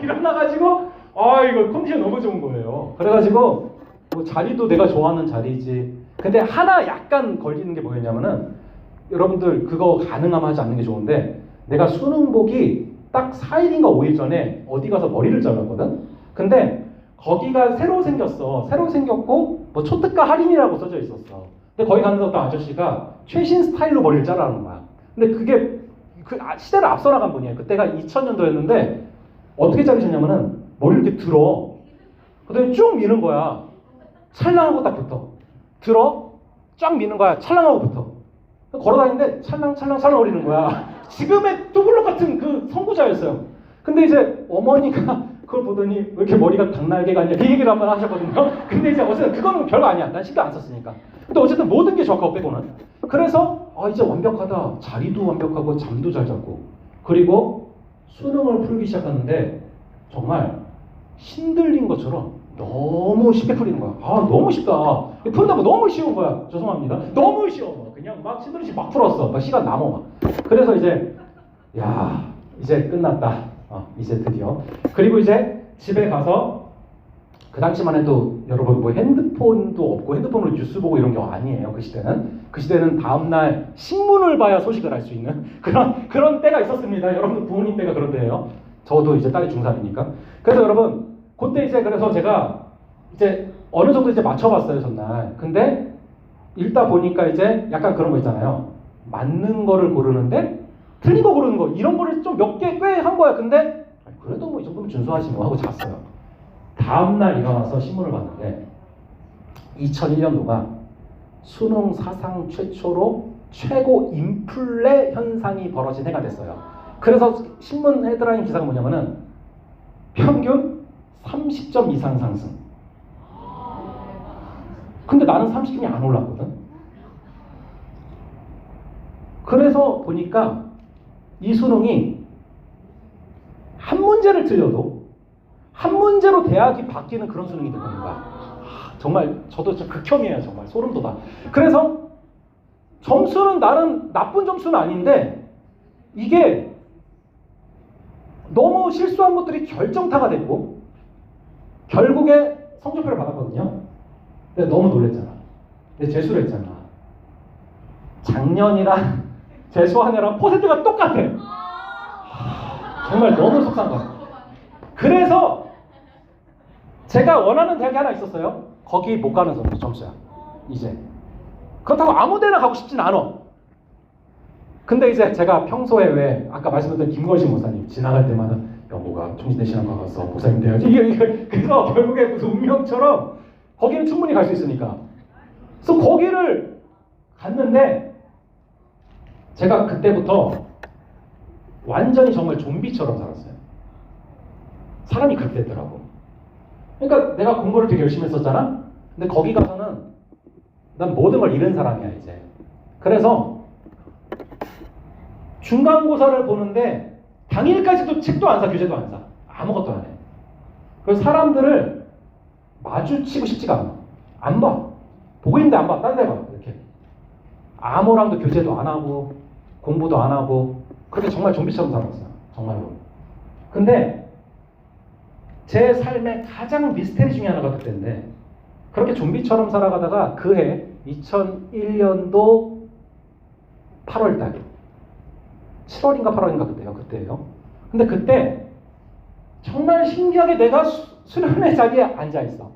일어나가지고 이거 컨디션 너무 좋은 거예요. 그래가지고 뭐 자리도 내가 좋아하는 자리지. 근데 하나 약간 걸리는 게 뭐였냐면은 여러분들 그거 가능하면 하지 않는 게 좋은데 내가 수능보기 딱 4일인가 5일 전에 어디 가서 머리를 잘랐거든? 근데 거기가 새로 생겼어. 새로 생겼고 뭐 초특가 할인이라고 써져 있었어. 근데 거기 가는 어떤 아저씨가 최신 스타일로 머리를 자르는 거야. 근데 그게 시대를 앞서 나간 분이에요. 그때가 2000년도였는데 어떻게 자르셨냐면은 머리를 이렇게 들어. 그다음에 쭉 미는 거야. 찰랑하고 딱 붙어. 들어. 쫙 미는 거야. 찰랑하고 붙어. 걸어다니는데 찰랑찰랑 거리는 거야. 지금의 뚜블럭 같은 그 선구자였어요. 근데 이제 어머니가 그걸 보더니 왜 이렇게 머리가 닭날개 같냐 그 얘기를 한번 하셨거든요. 근데 이제 어쨌든 그거는 별거 아니야. 난 신경 안 썼으니까. 근데 어쨌든 모든 게 정확하고 빼고는. 그래서 이제 완벽하다. 자리도 완벽하고 잠도 잘 잤고. 그리고 수능을 풀기 시작하는데 정말 신들린 것처럼 너무 쉽게 풀리는 거야. 너무 쉽다. 푼다고 너무 쉬운 거야. 죄송합니다. 너무 쉬워. 그냥 막 신들리시 막 풀었어. 막 시간 남아 막. 그래서 이제 이제 끝났다. 이제 드디어. 그리고 이제 집에 가서 그 당시만 해도 여러분 뭐 핸드폰도 없고 핸드폰으로 뉴스 보고 이런 게 아니에요. 그 시대는 다음날 신문을 봐야 소식을 알 수 있는 그런 때가 있었습니다. 여러분 부모님 때가 그런 때예요. 저도 이제 딸이 중3이니까. 그래서 여러분 그때 이제 그래서 제가 이제 어느 정도 이제 맞춰봤어요 전날. 근데 읽다 보니까 이제 약간 그런 거 있잖아요. 맞는 거를 고르는데 틀린 거 고르는 거 이런 거를 좀 몇 개 꽤 한 거야. 근데 그래도 뭐 이 정도면 준수하지 뭐 하고 잤어요. 다음날 일어나서 신문을 봤는데 2001년도가 수능 사상 최초로 최고 인플레 현상이 벌어진 해가 됐어요. 그래서 신문 헤드라인 기사가 뭐냐면은 평균 30점 이상 상승. 근데 나는 30점이 안 올랐거든. 그래서 보니까 이 수능이 한 문제를 틀려도 한 문제로 대학이 바뀌는 그런 수능이 된 겁니다. 정말 저도 진짜 극혐이에요. 정말 소름 돋아. 그래서 점수는 나름 나쁜 점수는 아닌데 이게 너무 실수한 것들이 결정타가 됐고 결국에 성적표를 받았거든요. 근데 너무 놀랬잖아. 근데 재수를 했잖아. 작년이랑 재수한 애랑 퍼센트가 똑같아. 정말 너무 속상한 거야. 그래서 제가 원하는 대학이 하나 있었어요. 거기 못 가는 점수야. 이제 그렇다고 아무 데나 가고 싶진 않아. 근데 이제 제가 평소에 왜 아까 말씀드렸던 김건식 목사님 지나갈 때마다 영호가 총신대신학과 가서 목사님 돼야지 이게 그래서 결국에 무슨 운명처럼 거기는 충분히 갈 수 있으니까 그래서 거기를 갔는데 제가 그때부터 완전히 정말 좀비처럼 살았어요. 사람이 그렇게 됐더라고. 그러니까 내가 공부를 되게 열심히 했었잖아. 근데 거기 가서는 난 모든 걸 잃은 사람이야 이제. 그래서 중간고사를 보는데 당일까지도 책도 안 사, 교재도 안 사, 아무것도 안 해. 그래서 사람들을 마주치고 싶지가 않아. 안 봐. 보고 있는데 안 봐. 딴 데 봐. 이렇게 아무랑도 교제도 안 하고 공부도 안 하고 그렇게 정말 좀비처럼 살았어요. 정말로. 근데 제 삶의 가장 미스테리 중에 하나가 그때인데 그렇게 좀비처럼 살아가다가 그해 2001년도 8월달 7월인가 8월인가 그때예요. 근데 그때 정말 신기하게 내가 수련회 자리에 앉아있어.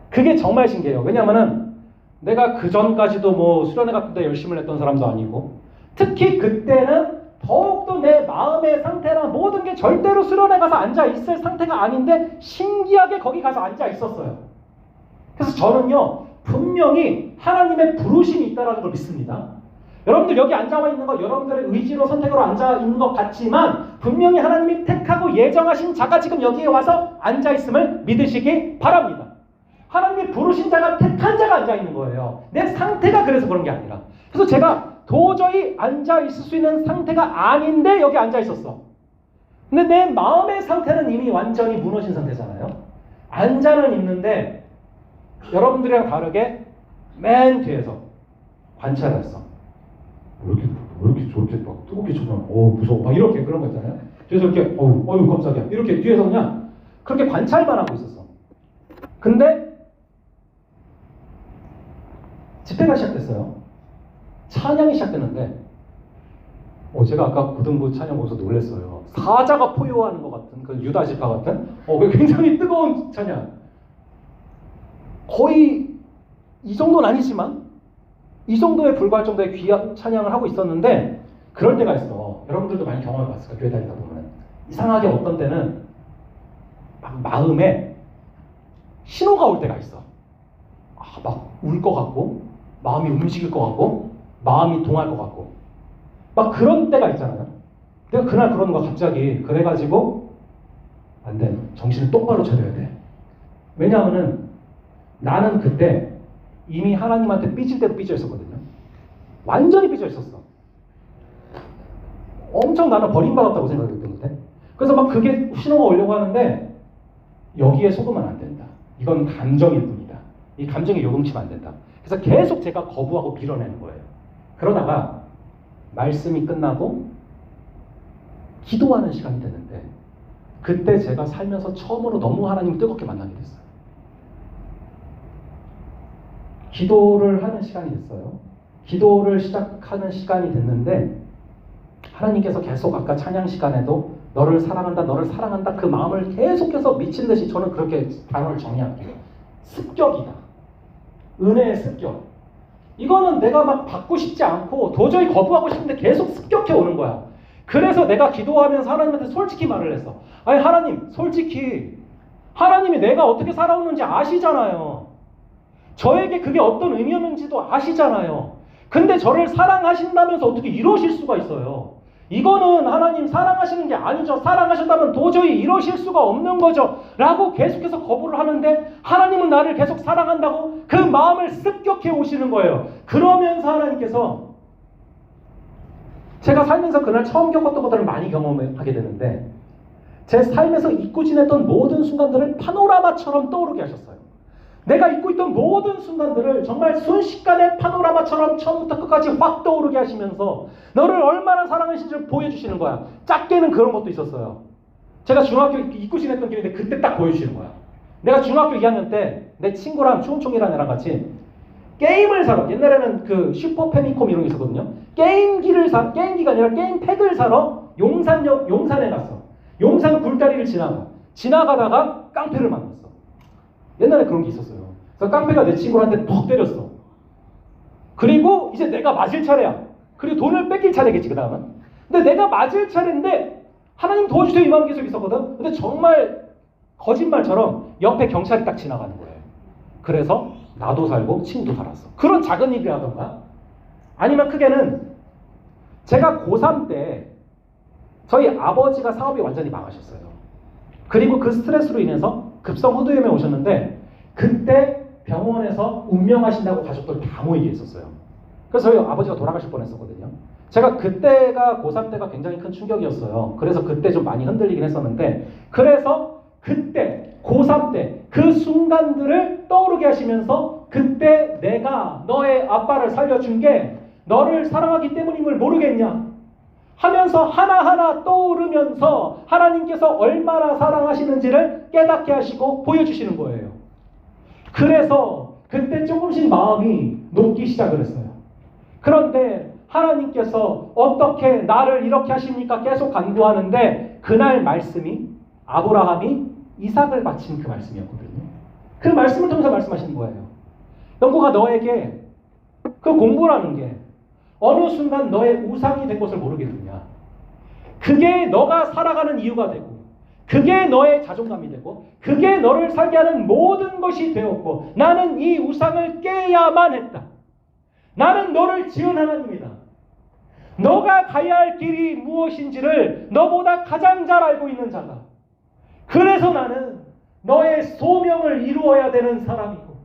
그게 정말 신기해요. 왜냐면은 내가 그 전까지도 뭐 수련회 같은 데 열심히 했던 사람도 아니고 특히 그때는 더욱더 내 마음의 상태나 모든 게 절대로 수련회 가서 앉아있을 상태가 아닌데 신기하게 거기 가서 앉아있었어요. 그래서 저는요 분명히 하나님의 부르심이 있다는 걸 믿습니다. 여러분들 여기 앉아와 있는 거 여러분들의 의지로 선택으로 앉아 있는 것 같지만 분명히 하나님이 택하고 예정하신 자가 지금 여기에 와서 앉아 있음을 믿으시기 바랍니다. 하나님이 부르신 자가 택한 자가 앉아 있는 거예요. 내 상태가 그래서 그런 게 아니라. 그래서 제가 도저히 앉아 있을 수 있는 상태가 아닌데 여기 앉아 있었어. 근데 내 마음의 상태는 이미 완전히 무너진 상태잖아요. 앉아는 있는데 여러분들이랑 다르게 맨 뒤에서 관찰을 했어. 왜 이렇게 저렇게 막 뜨겁게 쳐져? 무서워. 막 이렇게 그런 거 있잖아요. 그래서 이렇게 어휴 깜짝이야. 이렇게 뒤에서 그냥 그렇게 관찰만 하고 있었어. 근데 집회가 시작됐어요. 찬양이 시작됐는데 제가 아까 고등부 찬양 보면서 놀랐어요. 사자가 포효하는 것 같은 그 유다 지파 같은 굉장히 뜨거운 찬양. 거의 이 정도는 아니지만 이 정도에 불과할 정도의 귀한 찬양을 하고 있었는데 그럴 때가 있어. 여러분들도 많이 경험해 봤을 거예요. 교회 다니다 보면 이상하게 어떤 때는 막 마음에 신호가 올 때가 있어. 막 울 것 같고 마음이 움직일 것 같고 마음이 동할 것 같고 막 그런 때가 있잖아요. 내가 그날 그러는 거야 갑자기. 그래가지고 안 돼. 정신을 똑바로 차려야 돼. 왜냐하면은 나는 그때 이미 하나님한테 삐질 대로 삐져 있었거든요. 완전히 삐져 있었어. 엄청 나는 버림받았다고 생각했던 그때. 그래서 막 그게 신호가 오려고 하는데 여기에 속으면 안 된다. 이건 감정일 뿐이다. 이 감정이 요동치면 안 된다. 그래서 계속 제가 거부하고 밀어내는 거예요. 그러다가 말씀이 끝나고 기도하는 시간이 됐는데 그때 제가 살면서 처음으로 너무 하나님을 뜨겁게 만나게 됐어요. 기도를 하는 시간이 됐어요. 기도를 시작하는 시간이 됐는데 하나님께서 계속 아까 찬양 시간에도 너를 사랑한다 그 마음을 계속해서 미친 듯이 저는 그렇게 단어를 정의할게요. 습격이다. 은혜의 습격. 이거는 내가 막 받고 싶지 않고 도저히 거부하고 싶은데 계속 습격해 오는 거야. 그래서 내가 기도하면서 하나님한테 솔직히 말을 했어. 아니 하나님, 솔직히 하나님이 내가 어떻게 살아오는지 아시잖아요. 저에게 그게 어떤 의미였는지도 아시잖아요. 근데 저를 사랑하신다면서 어떻게 이러실 수가 있어요? 이거는 하나님 사랑하시는 게 아니죠. 사랑하셨다면 도저히 이러실 수가 없는 거죠. 라고 계속해서 거부를 하는데 하나님은 나를 계속 사랑한다고 그 마음을 습격해 오시는 거예요. 그러면서 하나님께서 제가 살면서 그날 처음 겪었던 것들을 많이 경험하게 되는데 제 삶에서 잊고 지냈던 모든 순간들을 파노라마처럼 떠오르게 하셨어요. 내가 잊고 있던 모든 순간들을 정말 순식간에 파노라마처럼 처음부터 끝까지 확 떠오르게 하시면서 너를 얼마나 사랑하시는지를 보여주시는 거야. 작게는 그런 것도 있었어요. 제가 중학교 잊고 지냈던 길인데 그때 딱 보여주시는 거야. 내가 중학교 2학년 때 내 친구랑 추운총이라는 애랑 같이 게임을 사러, 옛날에는 그 슈퍼 패미콤 이런 게 있었거든요. 게임기가 아니라 게임팩을 사러 용산에 갔어. 용산 굴다리를 지나가다가 깡패를 만났어. 옛날에 그런 게 있었어요. 그래서 깡패가 내 친구한테 퍽 때렸어. 그리고 이제 내가 맞을 차례야. 그리고 돈을 뺏길 차례겠지, 그 다음은. 근데 내가 맞을 차례인데 하나님 도와주세요 이 마음 계속 있었거든. 근데 정말 거짓말처럼 옆에 경찰이 딱 지나가는 거예요. 그래서 나도 살고 친구도 살았어. 그런 작은 일이라던가 아니면 크게는 제가 고3 때 저희 아버지가 사업이 완전히 망하셨어요. 그리고 그 스트레스로 인해서 급성 후두염에 오셨는데 그때 병원에서 운명하신다고 가족들 다 모이게 했었어요. 그래서 저희 아버지가 돌아가실 뻔했었거든요. 제가 그때가 고3 때가 굉장히 큰 충격이었어요. 그래서 그때 좀 많이 흔들리긴 했었는데 그래서 그때 고3 때 그 순간들을 떠오르게 하시면서 그때 내가 너의 아빠를 살려준 게 너를 사랑하기 때문인 걸 모르겠냐 하면서 하나하나 떠오르면서 하나님께서 얼마나 사랑하시는지를 깨닫게 하시고 보여주시는 거예요. 그래서 그때 조금씩 마음이 녹기 시작을 했어요. 그런데 하나님께서 어떻게 나를 이렇게 하십니까? 계속 간구하는데 그날 말씀이 아브라함이 이삭을 바친 그 말씀이었거든요. 그 말씀을 통해서 말씀하시는 거예요. 영구가 너에게 그 공부라는 게 어느 순간 너의 우상이 된 것을 모르겠느냐. 그게 너가 살아가는 이유가 되고 그게 너의 자존감이 되고 그게 너를 살게 하는 모든 것이 되었고 나는 이 우상을 깨야만 했다. 나는 너를 지은 하나님이다. 너가 가야 할 길이 무엇인지를 너보다 가장 잘 알고 있는 자다. 그래서 나는 너의 소명을 이루어야 되는 사람이고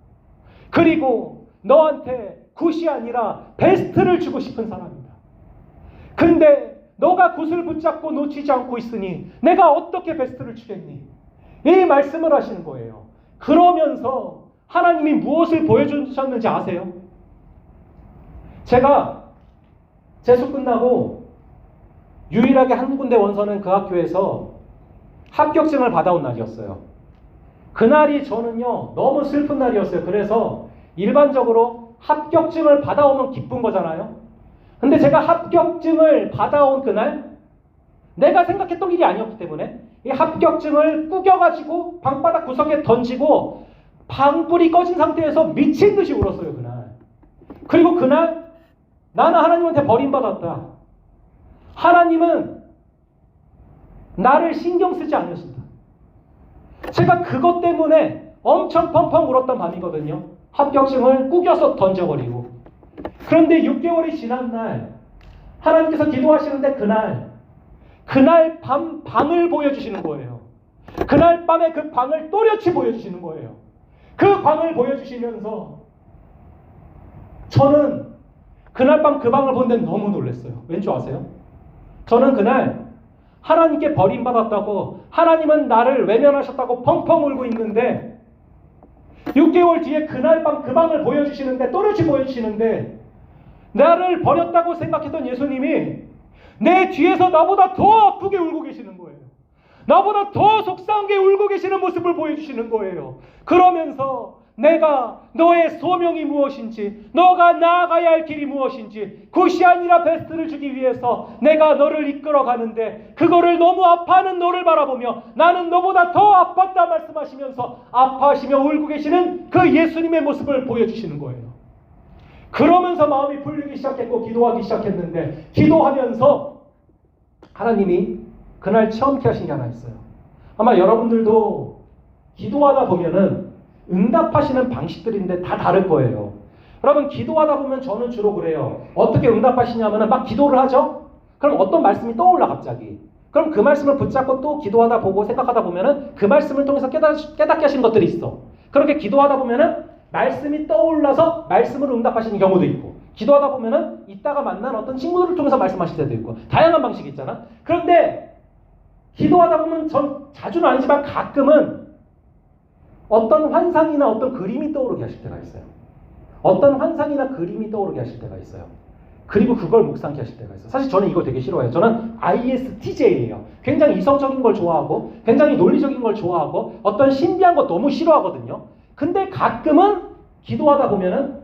그리고 너한테 굿이 아니라 베스트를 주고 싶은 사람이다. 근데 너가 굿을 붙잡고 놓치지 않고 있으니 내가 어떻게 베스트를 주겠니? 이 말씀을 하시는 거예요. 그러면서 하나님이 무엇을 보여주셨는지 아세요? 제가 재수 끝나고 유일하게 한 군데 원서는 그 학교에서 합격증을 받아온 날이었어요. 그날이 저는요 너무 슬픈 날이었어요. 그래서 일반적으로 합격증을 받아오면 기쁜 거잖아요. 근데 제가 합격증을 받아온 그날 내가 생각했던 일이 아니었기 때문에 이 합격증을 구겨가지고 방바닥 구석에 던지고 방불이 꺼진 상태에서 미친 듯이 울었어요. 그날. 그리고 그날 나는 하나님한테 버림받았다. 하나님은 나를 신경 쓰지 않으신다. 제가 그것 때문에 엄청 펑펑 울었던 밤이거든요. 합격증을 구겨서 던져버리고. 그런데 6개월이 지난 날 하나님께서 기도하시는데 그날 밤 방을 보여주시는 거예요. 그날 밤에 그 방을 또렷이 보여주시는 거예요. 그 방을 보여주시면서 저는 그날 밤 그 방을 보는데 너무 놀랐어요. 왠지 아세요? 저는 그날 하나님께 버림받았다고 하나님은 나를 외면하셨다고 펑펑 울고 있는데 6개월 뒤에 그날 밤 그 방을 보여주시는데 또렷이 보여주시는데 나를 버렸다고 생각했던 예수님이 내 뒤에서 나보다 더 아프게 울고 계시는 거예요. 나보다 더 속상하게 울고 계시는 모습을 보여주시는 거예요. 그러면서 내가 너의 소명이 무엇인지 너가 나아가야 할 길이 무엇인지 굿이 아니라 베스트를 주기 위해서 내가 너를 이끌어 가는데 그거를 너무 아파하는 너를 바라보며 나는 너보다 더 아팠다 말씀하시면서 아파하시며 울고 계시는 그 예수님의 모습을 보여주시는 거예요. 그러면서 마음이 풀리기 시작했고 기도하기 시작했는데, 기도하면서 하나님이 그날 체험케 하신 게 하나 있어요. 아마 여러분들도 기도하다 보면은 응답하시는 방식들인데 다 다를 거예요. 여러분, 기도하다 보면 저는 주로 그래요. 어떻게 응답하시냐면은 막 기도를 하죠? 그럼 어떤 말씀이 떠올라 갑자기. 그럼 그 말씀을 붙잡고 또 기도하다 보고 생각하다 보면은 그 말씀을 통해서 깨닫게 하시는 것들이 있어. 그렇게 기도하다 보면은 말씀이 떠올라서 말씀으로 응답하시는 경우도 있고, 기도하다 보면은 이따가 만난 어떤 친구들을 통해서 말씀하실 때도 있고, 다양한 방식이 있잖아. 그런데 기도하다 보면 전 자주는 아니지만 가끔은 어떤 환상이나 어떤 그림이 떠오르게 하실 때가 있어요. 어떤 환상이나 그림이 떠오르게 하실 때가 있어요. 그리고 그걸 묵상케 하실 때가 있어요. 사실 저는 이거 되게 싫어해요. 저는 ISTJ예요. 굉장히 이성적인 걸 좋아하고, 굉장히 논리적인 걸 좋아하고, 어떤 신비한 거 너무 싫어하거든요. 근데 가끔은 기도하다 보면은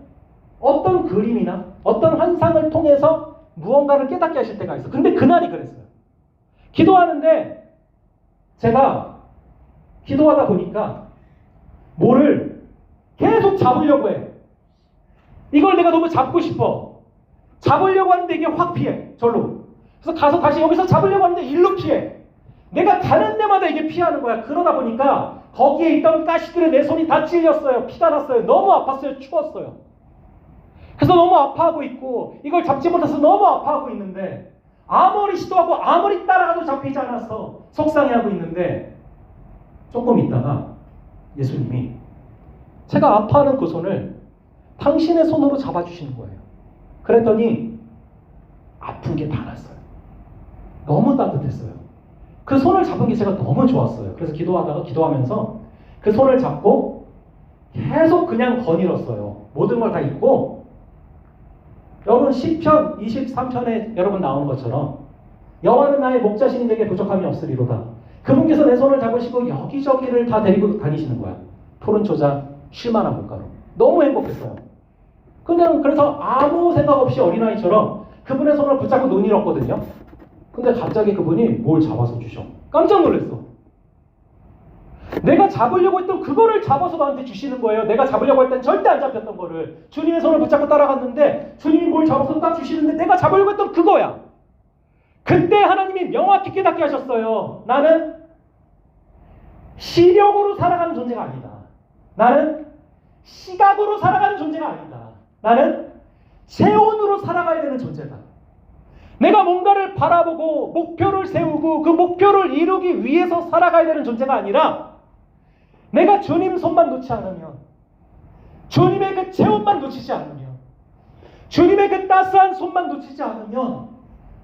어떤 그림이나 어떤 환상을 통해서 무언가를 깨닫게 하실 때가 있어요. 근데 그날이 그랬어요. 기도하는데 제가 기도하다 보니까 뭐를 계속 잡으려고 해. 이걸 내가 너무 잡고 싶어. 잡으려고 하는데 이게 확 피해. 절로. 그래서 가서 다시 여기서 잡으려고 하는데 일로 피해. 내가 가는 데마다 이게 피하는 거야. 그러다 보니까 거기에 있던 가시들에 내 손이 다 찔렸어요. 피가 났어요. 너무 아팠어요. 추웠어요. 그래서 너무 아파하고 있고, 이걸 잡지 못해서 너무 아파하고 있는데, 아무리 시도하고 아무리 따라가도 잡히지 않아서 속상해하고 있는데, 조금 있다가 예수님이 제가 아파하는 그 손을 당신의 손으로 잡아주시는 거예요. 그랬더니 아픈 게 다 났어요. 너무 따뜻했어요. 그 손을 잡은 게 제가 너무 좋았어요. 그래서 기도하면서 그 손을 잡고 계속 그냥 거닐었어요. 모든 걸 다 잊고, 여러분 시편 23편에 여러분 나오는 것처럼 여호와는 나의 목자신이 내게 부족함이 없으리로다. 그분께서 내 손을 잡으시고 여기저기를 다 데리고 다니시는 거야. 푸른 초자 쉴만한 물가로. 너무 행복했어요. 그냥 그래서 아무 생각 없이 어린아이처럼 그분의 손을 붙잡고 눈이 잃었거든요. 근데 갑자기 그분이 뭘 잡아서 주셔. 깜짝 놀랐어. 내가 잡으려고 했던 그거를 잡아서 나한테 주시는 거예요. 내가 잡으려고 할 땐 절대 안 잡혔던 거를 주님의 손을 붙잡고 따라갔는데, 주님이 뭘 잡아서 딱 주시는데 내가 잡으려고 했던 그거야. 그때 하나님이 명확히 깨닫게 하셨어요. 나는 시력으로 살아가는 존재가 아니다. 나는 시각으로 살아가는 존재가 아니다. 나는 체온으로 살아가야 되는 존재다. 내가 뭔가를 바라보고 목표를 세우고 그 목표를 이루기 위해서 살아가야 되는 존재가 아니라, 내가 주님 손만 놓지 않으면, 주님의 그 체온만 놓치지 않으면, 주님의 그 따스한 손만 놓치지 않으면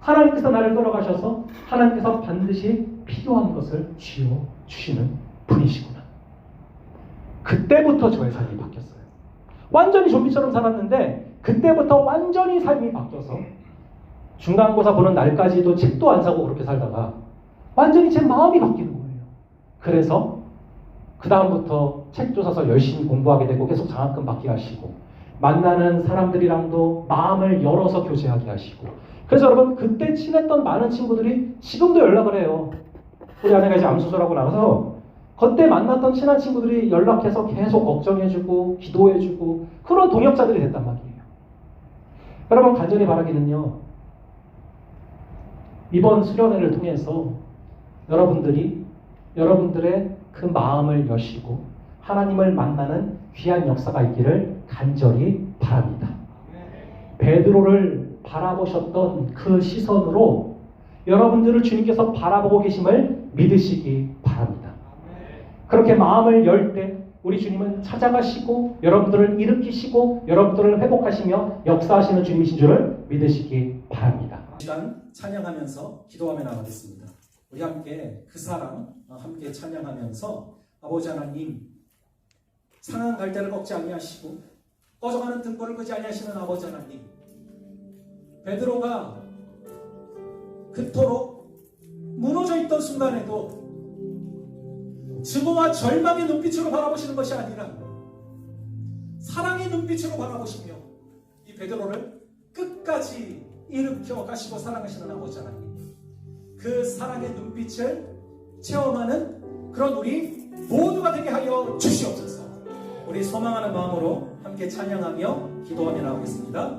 하나님께서 나를 끌어가셔서 하나님께서 반드시 필요한 것을 쥐어주시는 분이시구나. 그때부터 저의 삶이 바뀌었어요. 완전히 좀비처럼 살았는데 그때부터 완전히 삶이 바뀌어서 중간고사 보는 날까지도 책도 안 사고 그렇게 살다가 완전히 제 마음이 바뀌는 거예요. 그래서 그 다음부터 책도 사서 열심히 공부하게 되고 계속 장학금 받게 하시고, 만나는 사람들이랑도 마음을 열어서 교제하게 하시고. 그래서 여러분, 그때 친했던 많은 친구들이 지금도 연락을 해요. 우리 아내가 이제 암수술하고 나가서 그때 만났던 친한 친구들이 연락해서 계속 걱정해주고 기도해주고 그런 동역자들이 됐단 말이에요. 여러분, 간절히 바라기는요, 이번 수련회를 통해서 여러분들의 그 마음을 여시고 하나님을 만나는 귀한 역사가 있기를 간절히 바랍니다. 베드로를 바라보셨던 그 시선으로 여러분들을 주님께서 바라보고 계심을 믿으시기 바랍니다. 그렇게 마음을 열 때 우리 주님은 찾아가시고 여러분들을 일으키시고 여러분들을 회복하시며 역사하시는 주님이신 줄을 믿으시기 바랍니다. 시간 찬양하면서 기도하며 나가겠습니다. 우리 함께 그 사랑 함께 찬양하면서, 아버지 하나님, 상한 갈대를 꺾지 아니하시고 꺼져가는 등불을 끄지 아니하시는 아버지 하나님, 베드로가 그토록 무너져 있던 순간에도 증오와 절망의 눈빛으로 바라보시는 것이 아니라 사랑의 눈빛으로 바라보시며 이 베드로를 끝까지 일으켜 가시고 사랑하시는 아버지 하나님, 그 사랑의 눈빛을 체험하는 그런 우리 모두가 되게 하여 주시옵소서. 우리 소망하는 마음으로 함께 찬양하며 기도하며 나오겠습니다.